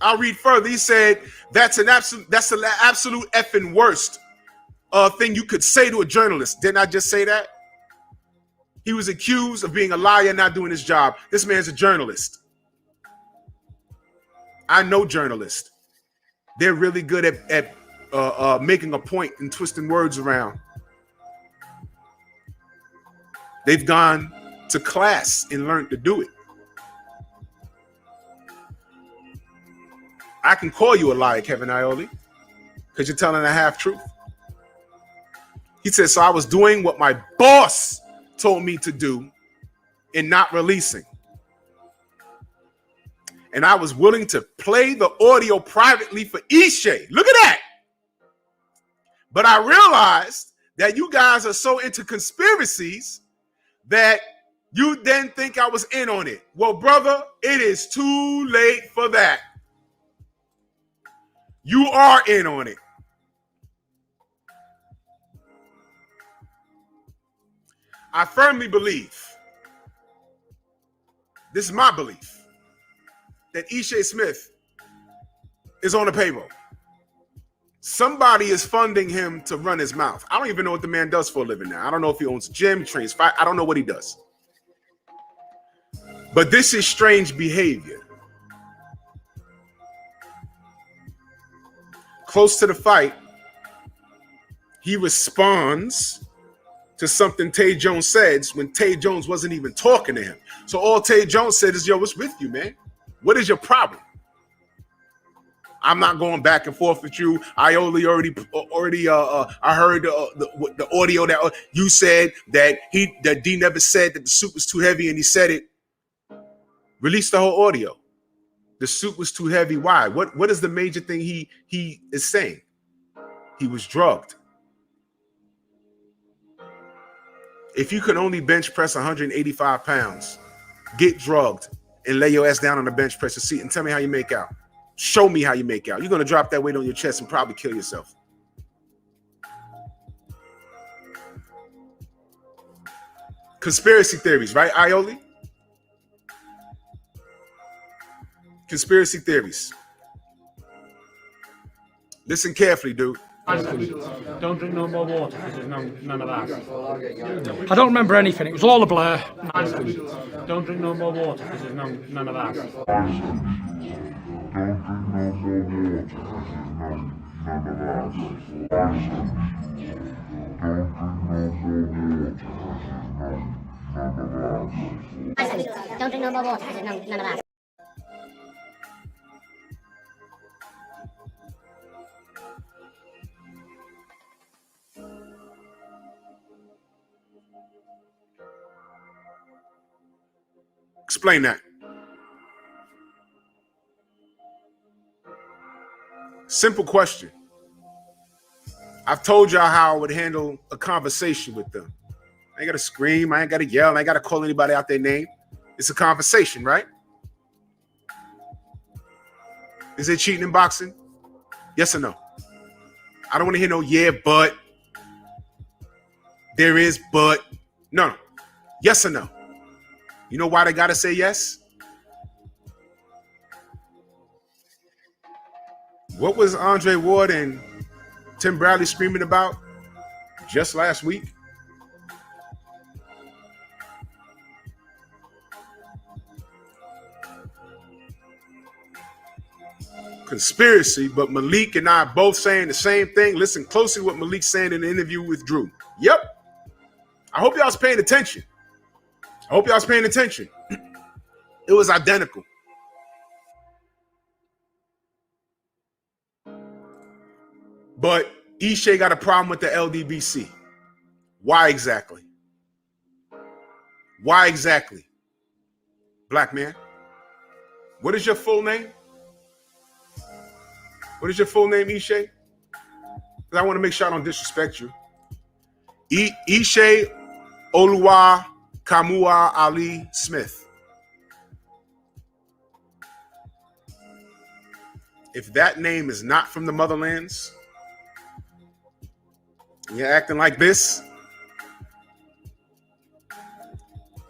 I'll read further. He said that's the absolute effing worst thing you could say to a journalist. Didn't I just say that? He was accused of being a liar and not doing his job. This man's a journalist. I know journalists. They're really good at making a point and twisting words around. They've gone to class and learned to do it. I can call you a liar, Kevin Iole, because you're telling a half-truth. He said, so I was doing what my boss told me to do and not releasing. And I was willing to play the audio privately for Ishe. Look at that. But I realized that you guys are so into conspiracies that you then think I was in on it. Well, brother, it is too late for that. You are in on it. I firmly believe, this is my belief, that Ishe Smith is on the payroll. Somebody is funding him to run his mouth. I don't even know what the man does for a living now. I don't know if he owns a gym, trains fight. I don't know what he does. But this is strange behavior. Close to the fight, he responds to something Tay Jones says when Tay Jones wasn't even talking to him. So all Tay Jones said is, yo, what's with you, man? What is your problem? I'm not going back and forth with you. I already I heard the audio that you said that D never said that the suit was too heavy, and he said it. Release the whole audio. The suit was too heavy. Why? What is the major thing he is saying? He was drugged. If you can only bench press 185 pounds, get drugged and lay your ass down on the bench press seat and tell me how you make out. Show me how you make out. You're going to drop that weight on your chest and probably kill yourself. Conspiracy theories, right, Iole? Conspiracy theories. Listen carefully, dude. Don't drink no more water because there's none of that. I don't remember anything. It was all a blur. Don't drink no more water because there's none of that. Don't drink no more water because there's none of that. Explain that. Simple question. I've told y'all how I would handle a conversation with them. I ain't got to scream. I ain't got to yell. I ain't got to call anybody out their name. It's a conversation, right? Is it cheating in boxing? Yes or no? I don't want to hear no yeah, but. There is, but. No. Yes or no? You know why they got to say yes? What was Andre Ward and Tim Bradley screaming about just last week? conspiracy, but Malik and I are both saying the same thing. Listen closely what Malik's saying in the interview with Drew. Yep. I hope y'all's paying attention. It was identical. But Ishe got a problem with the LDBC. Why exactly? Black man, what is your full name? What is your full name, Ishe? Because I want to make sure I don't disrespect you. Ishe Oluwa Kamua Ali Smith. If that name is not from the motherlands, you're acting like this.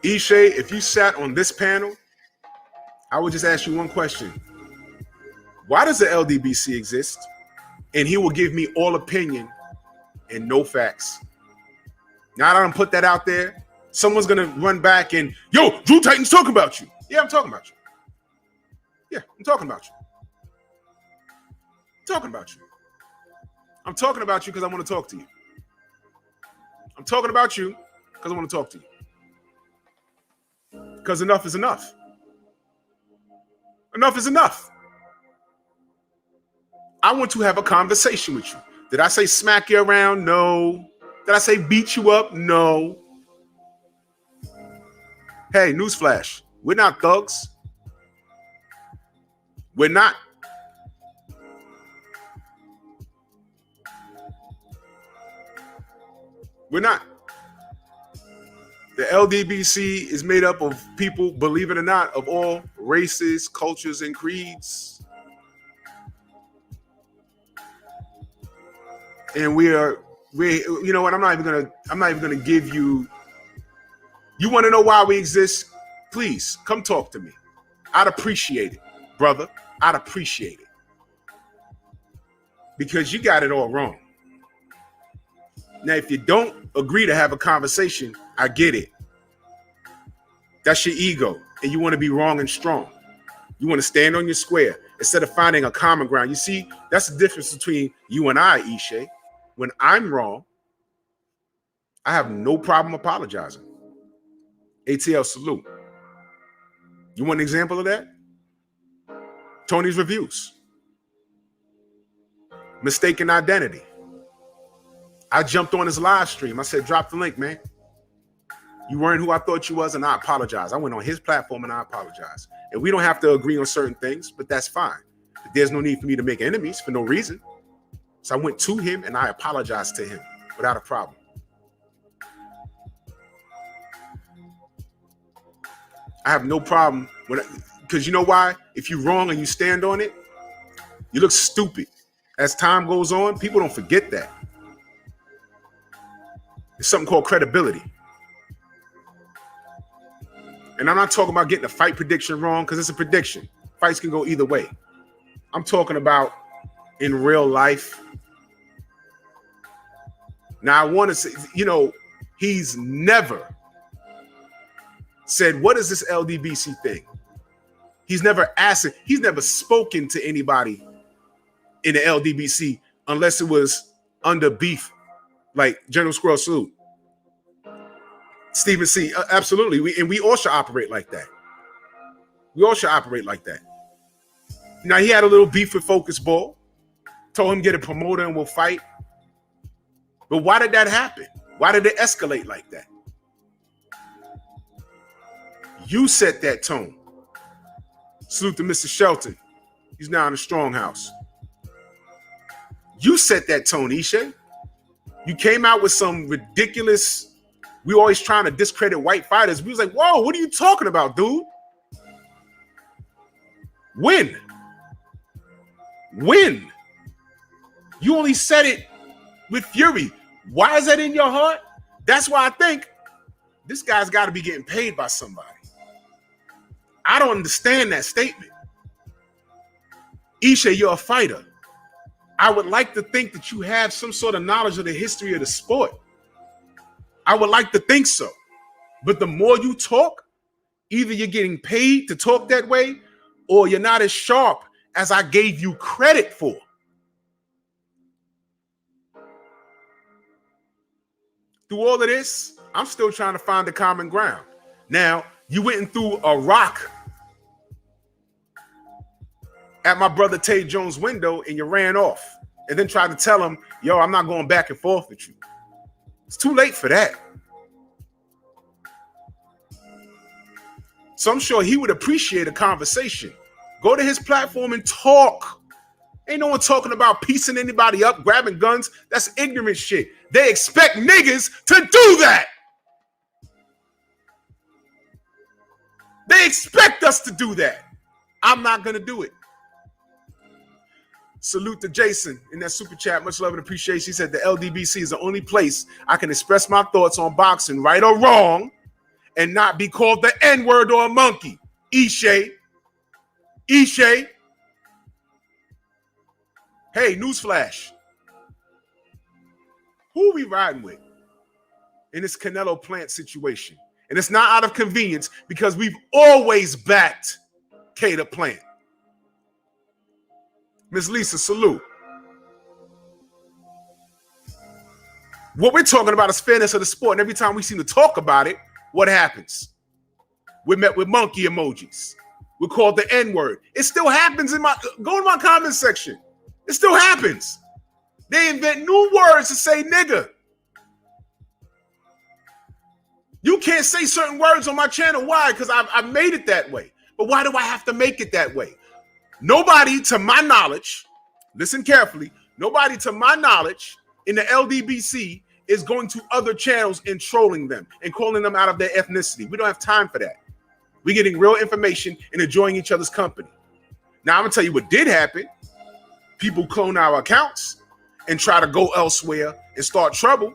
Ishe, if you sat on this panel, I would just ask you one question. Why does the LDBC exist? And he will give me all opinion and no facts. Now that I don't put that out there, someone's going to run back and, yo, Drew Titan's talking about you. Yeah, I'm talking about you. I'm talking about you because I want to talk to you. I'm talking about you because I want to talk to you. Because enough is enough. Enough is enough. I want to have a conversation with you. Did I say smack you around? No. Did I say beat you up? No. Hey, newsflash. We're not thugs. We're not. We're not. The LDBC is made up of people, believe it or not, of all races, cultures, and creeds. And we you know what? I'm not even gonna give you. You want to know why we exist? Please come talk to me. I'd appreciate it, brother. I'd appreciate it. Because you got it all wrong. Now, if you don't agree to have a conversation, I get it. That's your ego, and you want to be wrong and strong. You want to stand on your square instead of finding a common ground. You see, that's the difference between you and I, Ishe. When I'm wrong, I have no problem apologizing. ATL salute. You want an example of that? Tony's Reviews. Mistaken identity. I jumped on his live stream. I said, drop the link, man. You weren't who I thought you was, and I apologize. I went on his platform, and I apologize. And we don't have to agree on certain things, but that's fine. There's no need for me to make enemies for no reason. So I went to him, and I apologized to him without a problem. I have no problem because you know why? If you're wrong and you stand on it, you look stupid. As time goes on, people don't forget that. It's something called credibility. And I'm not talking about getting a fight prediction wrong because it's a prediction. Fights can go either way. I'm talking about in real life. Now, I want to say, you know, he's never said, what is this LDBC thing? He's never asked it. He's never spoken to anybody in the LDBC unless it was under beef, like General Squirrel Salute. Stephen C. Absolutely. We all should operate like that. We all should operate like that. Now, he had a little beef with Focus Ball. Told him get a promoter and we'll fight. But why did that happen? Why did it escalate like that? You set that tone. Salute to Mr. Shelton. He's now in the Strong House. You set that tone, Ishe. You came out with some ridiculous. We always trying to discredit white fighters. We was like, whoa, what are you talking about, dude? When? You only said it with fury. Why is that in your heart? That's why I think this guy's got to be getting paid by somebody. I don't understand that statement. Ishe, you're a fighter. I would like to think that you have some sort of knowledge of the history of the sport. I would like to think so. But the more you talk, either you're getting paid to talk that way or you're not as sharp as I gave you credit for. Through all of this, I'm still trying to find the common ground. Now, you went and threw a rock at my brother Tay Jones' window and you ran off and then tried to tell him, yo, I'm not going back and forth with you. It's too late for that. So I'm sure he would appreciate a conversation. Go to his platform and talk. Ain't no one talking about piecing anybody up, grabbing guns. That's ignorant shit. They expect niggas to do that. They expect us to do that. I'm not going to do it. Salute to Jason in that super chat. Much love and appreciation. He said the LDBC is the only place I can express my thoughts on boxing, right or wrong, and not be called the N-word or a monkey. Ishe. Hey, newsflash. Who are we riding with in this Canelo Plant situation? And it's not out of convenience because we've always backed Cater Plant. Ms. Lisa, salute. What we're talking about is fairness of the sport. And every time we seem to talk about it, what happens? We're met with monkey emojis. We're called the N-word. It still happens go in my comment section. It still happens. They invent new words to say nigga. You can't say certain words on my channel. Why? Because I've made it that way. But why do I have to make it that way? Nobody, to my knowledge, listen carefully, nobody to my knowledge in the LDBC is going to other channels and trolling them and calling them out of their ethnicity. We don't have time for that. We're getting real information and enjoying each other's company. Now, I'm going to tell you what did happen. People clone our accounts and try to go elsewhere and start trouble.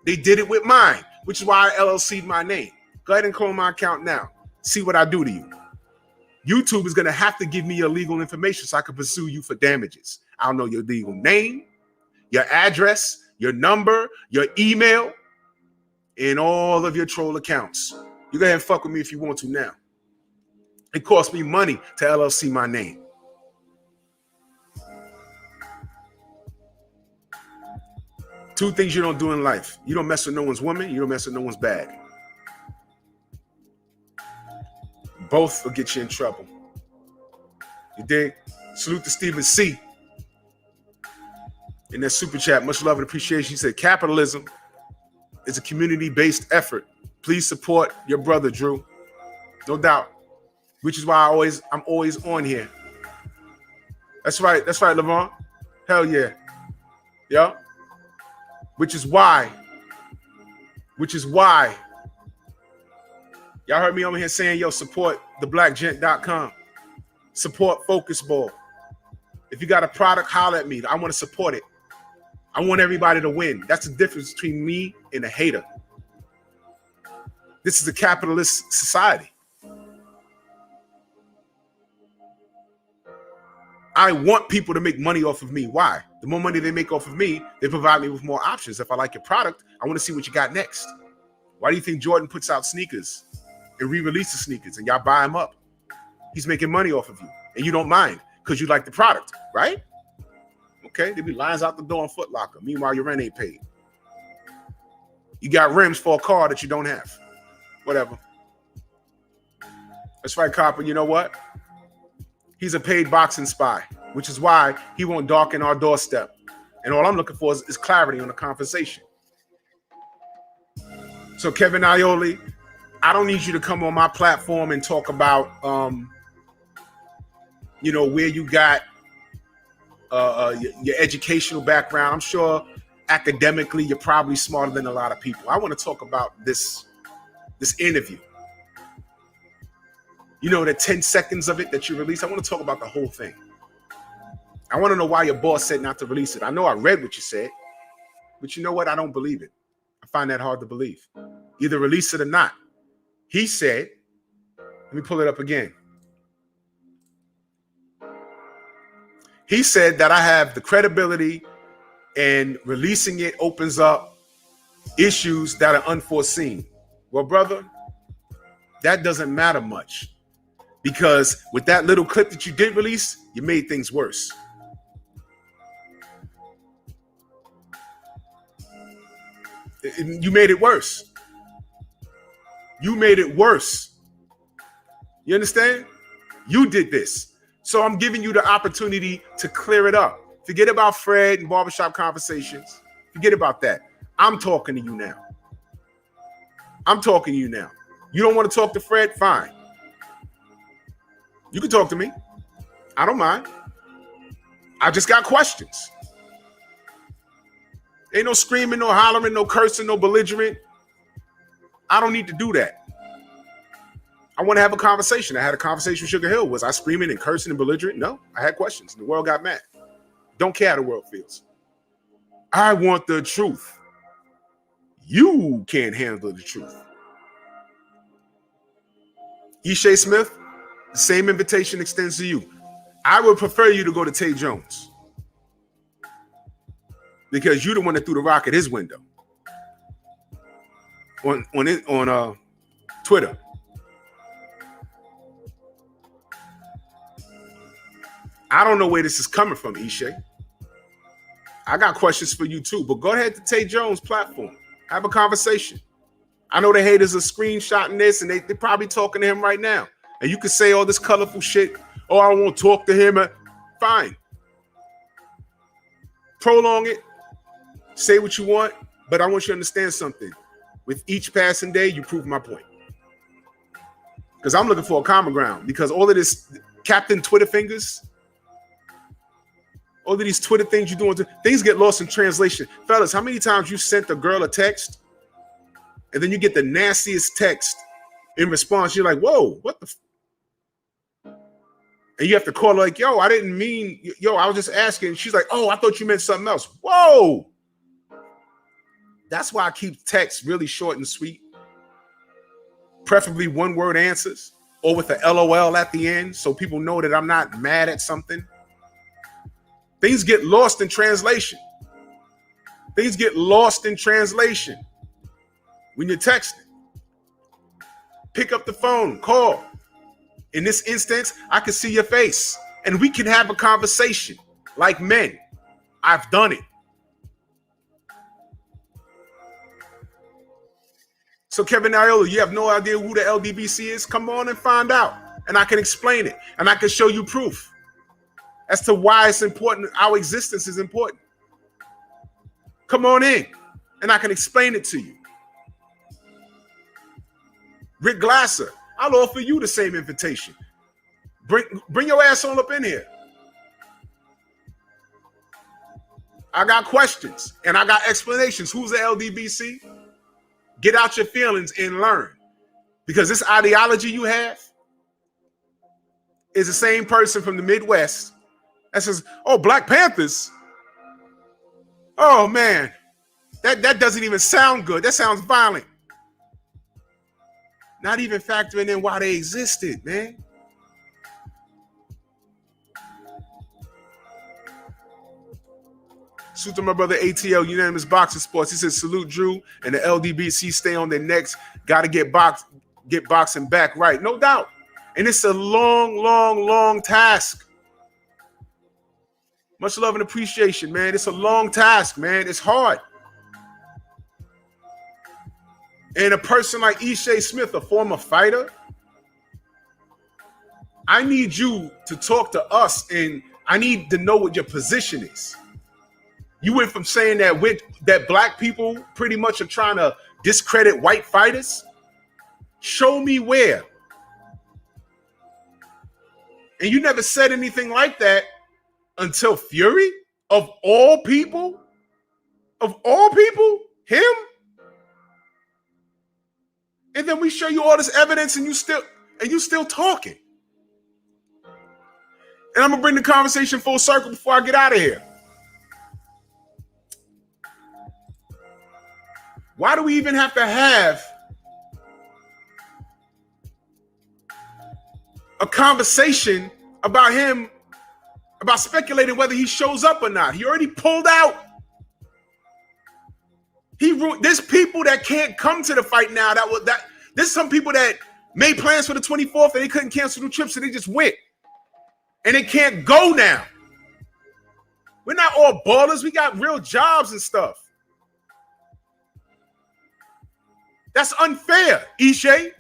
They did it with mine, which is why I LLC'd my name. Go ahead and clone my account now. See what I do to you. YouTube is going to have to give me your legal information so I can pursue you for damages. I don't know your legal name, your address, your number, your email, and all of your troll accounts. You go ahead and fuck with me if you want to now. It cost me money to LLC my name. Two things you don't do in life. You don't mess with no one's woman. You don't mess with no one's bag. Both will get you in trouble. You dig? Salute to Stephen C. In that super chat, much love and appreciation. He said, capitalism is a community-based effort. Please support your brother, Drew. No doubt. Which is why I'm always on here. That's right. That's right, Levon. Hell yeah. Yeah. Which is why. Y'all heard me over here saying, yo, support theblackgent.com. Support Focus Ball. If you got a product, holler at me. I want to support it. I want everybody to win. That's the difference between me and a hater. This is a capitalist society. I want people to make money off of me. Why? The more money they make off of me, they provide me with more options. If I like your product, I want to see what you got next. Why do you think Jordan puts out sneakers and re-releases sneakers and y'all buy them up? He's making money off of you and you don't mind because you like the product, right? Okay, there be lines out the door on Foot Locker. Meanwhile, your rent ain't paid. You got rims for a car that you don't have. Whatever. That's right, Copper. You know what? He's a paid boxing spy, which is why he won't darken our doorstep. And all I'm looking for is clarity on the conversation. So, Kevin Aioli, I don't need you to come on my platform and talk about, where you got your educational background. I'm sure academically you're probably smarter than a lot of people. I want to talk about this interview. You know, the 10 seconds of it that you released. I want to talk about the whole thing. I want to know why your boss said not to release it. I know I read what you said, but you know what? I don't believe it. I find that hard to believe. Either release it or not. He said, let me pull it up again. He said that I have the credibility and releasing it opens up issues that are unforeseen. Well, brother, that doesn't matter much. Because with that little clip that you did release, you made things worse. You made it worse. You made it worse. You understand? You did this. So I'm giving you the opportunity to clear it up. Forget about Fred and barbershop conversations. Forget about that. I'm talking to you now. I'm talking to you now. You don't want to talk to Fred? Fine. You can talk to me. I don't mind. I just got questions. Ain't no screaming, no hollering, no cursing, no belligerent. I don't need to do that. I want to have a conversation. I had a conversation with Sugar Hill. Was I screaming and cursing and belligerent? No, I had questions. The world got mad. Don't care how the world feels. I want the truth. You can't handle the truth. Ishay Smith, the same invitation extends to you. I would prefer you to go to Tay Jones because you're the one that threw the rock at his window on Twitter. I don't know where this is coming from, Ishay. I got questions for you too, but go ahead to Tay Jones' platform. Have a conversation. I know the haters are screenshotting this and they're probably talking to him right now. And you can say all this colorful shit. Oh, I won't talk to him. Fine. Prolong it. Say what you want, but I want you to understand something. With each passing day, you prove my point. Because I'm looking for a common ground. Because all of this Captain Twitter fingers, all of these Twitter things you're doing, things get lost in translation. Fellas, how many times you sent a girl a text and then you get the nastiest text in response? You're like, whoa, what the? And you have to call her like, yo, I didn't mean, yo, I was just asking. She's like, oh, I thought you meant something else. Whoa. That's why I keep texts really short and sweet. Preferably one-word answers or with a LOL at the end so people know that I'm not mad at something. Things get lost in translation. Things get lost in translation when you're texting. Pick up the phone, call. In this instance, I can see your face and we can have a conversation like men. I've done it. So Kevin Aiello, you have no idea who the LDBC is? Come on and find out. And I can explain it. And I can show you proof as to why it's important. Our existence is important. Come on in and I can explain it to you. Rick Glasser, I'll offer you the same invitation. Bring your ass on up in here. I got questions and I got explanations. Who's the LDBC? Get out your feelings and learn. Because this ideology you have is the same person from the Midwest that says, oh, Black Panthers. Oh, man, that doesn't even sound good. That sounds violent. Not even factoring in why they existed, man. Salute to my brother ATL, Unanimous Boxing Sports. He says, salute Drew and the LDBC stay on their necks. Got to get boxing back right. No doubt. And it's a long, long, long task. Much love and appreciation, man. It's a long task, man. It's hard. And a person like Ishay Smith, a former fighter, I need you to talk to us and I need to know what your position is. You went from saying that black people pretty much are trying to discredit white fighters. Show me where. And you never said anything like that until Fury, of all people, him. And then we show you all this evidence and you still talking. And I'm gonna bring the conversation full circle before I get out of here. Why do we even have to have a conversation about him, about speculating whether he shows up or not? He already pulled out. There's people that can't come to the fight now. There's some people that made plans for the 24th and they couldn't cancel the trip, so they just went. And they can't go now. We're not all ballers. We got real jobs and stuff. That's unfair, Ishe.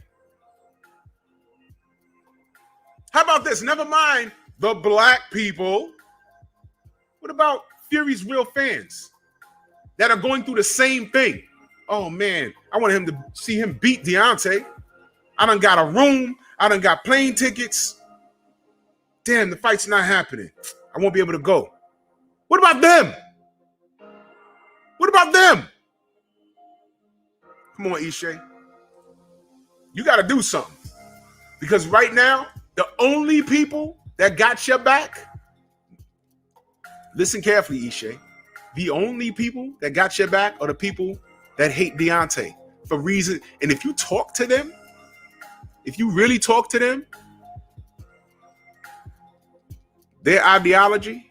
How about this? Never mind the black people. What about Fury's real fans that are going through the same thing? Oh, man, I wanted him to see him beat Deontay. I done got a room. I done got plane tickets. Damn, the fight's not happening. I won't be able to go. What about them? What about them? Come on, Ishe. You got to do something. Because right now, the only people that got your back, listen carefully, Ishe. The only people that got your back are the people that hate Deontay for reason. And if you talk to them, if you really talk to them, their ideology,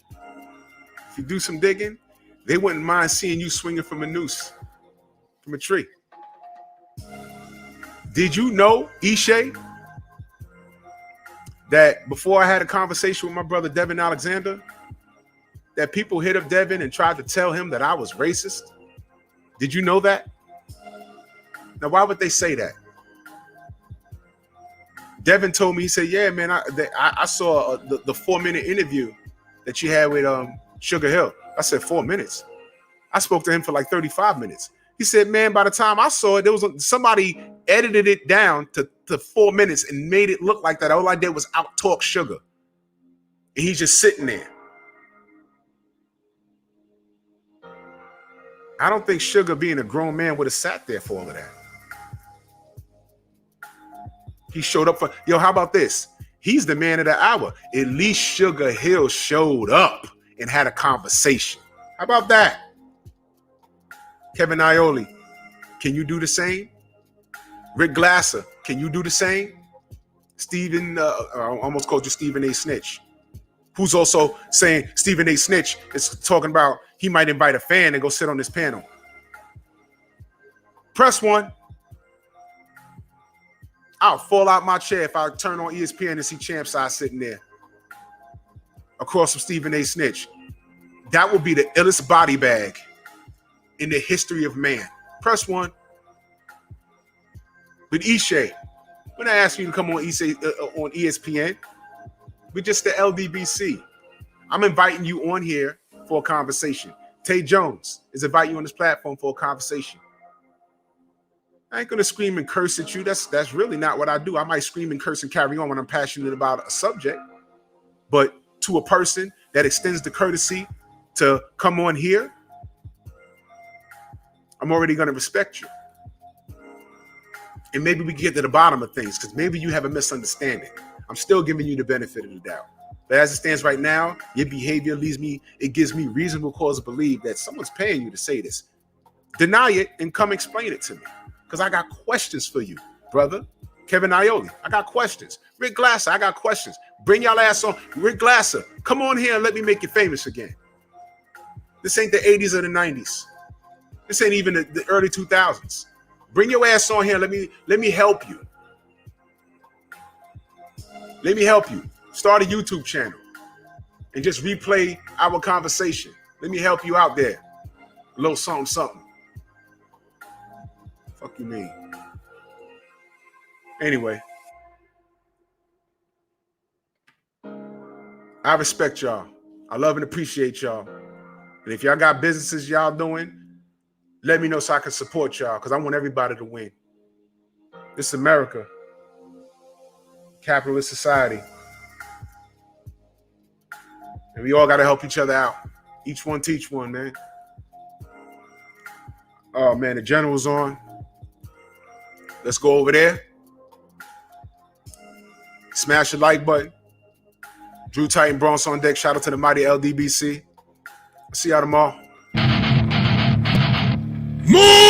if you do some digging, they wouldn't mind seeing you swinging from a noose, from a tree. Did you know, Ishe, that before I had a conversation with my brother Devin Alexander, that people hit up Devin and tried to tell him that I was racist? Did you know that? Now, why would they say that? Devin told me, he said, yeah, man, I saw the 4-minute interview that you had with Sugar Hill. I said, 4 minutes? I spoke to him for like 35 minutes. He said, man, by the time I saw it, there was somebody edited it down to 4 minutes and made it look like that. All I did was out-talk Sugar. And he's just sitting there. I don't think Sugar, being a grown man, would have sat there for all of that. He showed up for, yo, how about this? He's the man of the hour. At least Sugar Hill showed up and had a conversation. How about that? Kevin Iole, can you do the same? Rick Glasser, can you do the same? Stephen, I almost called you Stephen A. Snitch, who's also saying Stephen A. Snitch is talking about he might invite a fan and go sit on this panel. Press one. I'll fall out my chair if I turn on ESPN and see Champside sitting there across from Stephen A. Snitch. That will be the illest body bag in the history of man. Press one. But Ishe, we're not asking you to come on ESPN. We're just the LDBC. I'm inviting you on here for a conversation. Tay Jones is inviting you on this platform for a conversation. I ain't gonna scream and curse at you. That's really not what I do. I might scream and curse and carry on when I'm passionate about a subject. But to a person that extends the courtesy to come on here, I'm already gonna respect you. And maybe we can get to the bottom of things, because maybe you have a misunderstanding. I'm still giving you the benefit of the doubt. But as it stands right now, your behavior gives me reasonable cause to believe that someone's paying you to say this. Deny it and come explain it to me. Because I got questions for you, brother. Kevin Iole, I got questions. Rick Glasser, I got questions. Bring y'all ass on. Rick Glasser, come on here and let me make you famous again. This ain't the 80s or the 90s. This ain't even the early 2000s. Bring your ass on here. Let me help you. Let me help you. Start a YouTube channel and just replay our conversation. Let me help you out there. A little something. Fuck you mean? Anyway, I respect y'all. I love and appreciate y'all. And if y'all got businesses y'all doing, let me know so I can support y'all, because I want everybody to win. This is America. Capitalist society. And we all got to help each other out. Each one teach one, man. Oh, man, the general's on. Let's go over there. Smash the like button. Drew Titan Bronx on deck. Shout out to the mighty LDBC. I'll see y'all tomorrow. Move!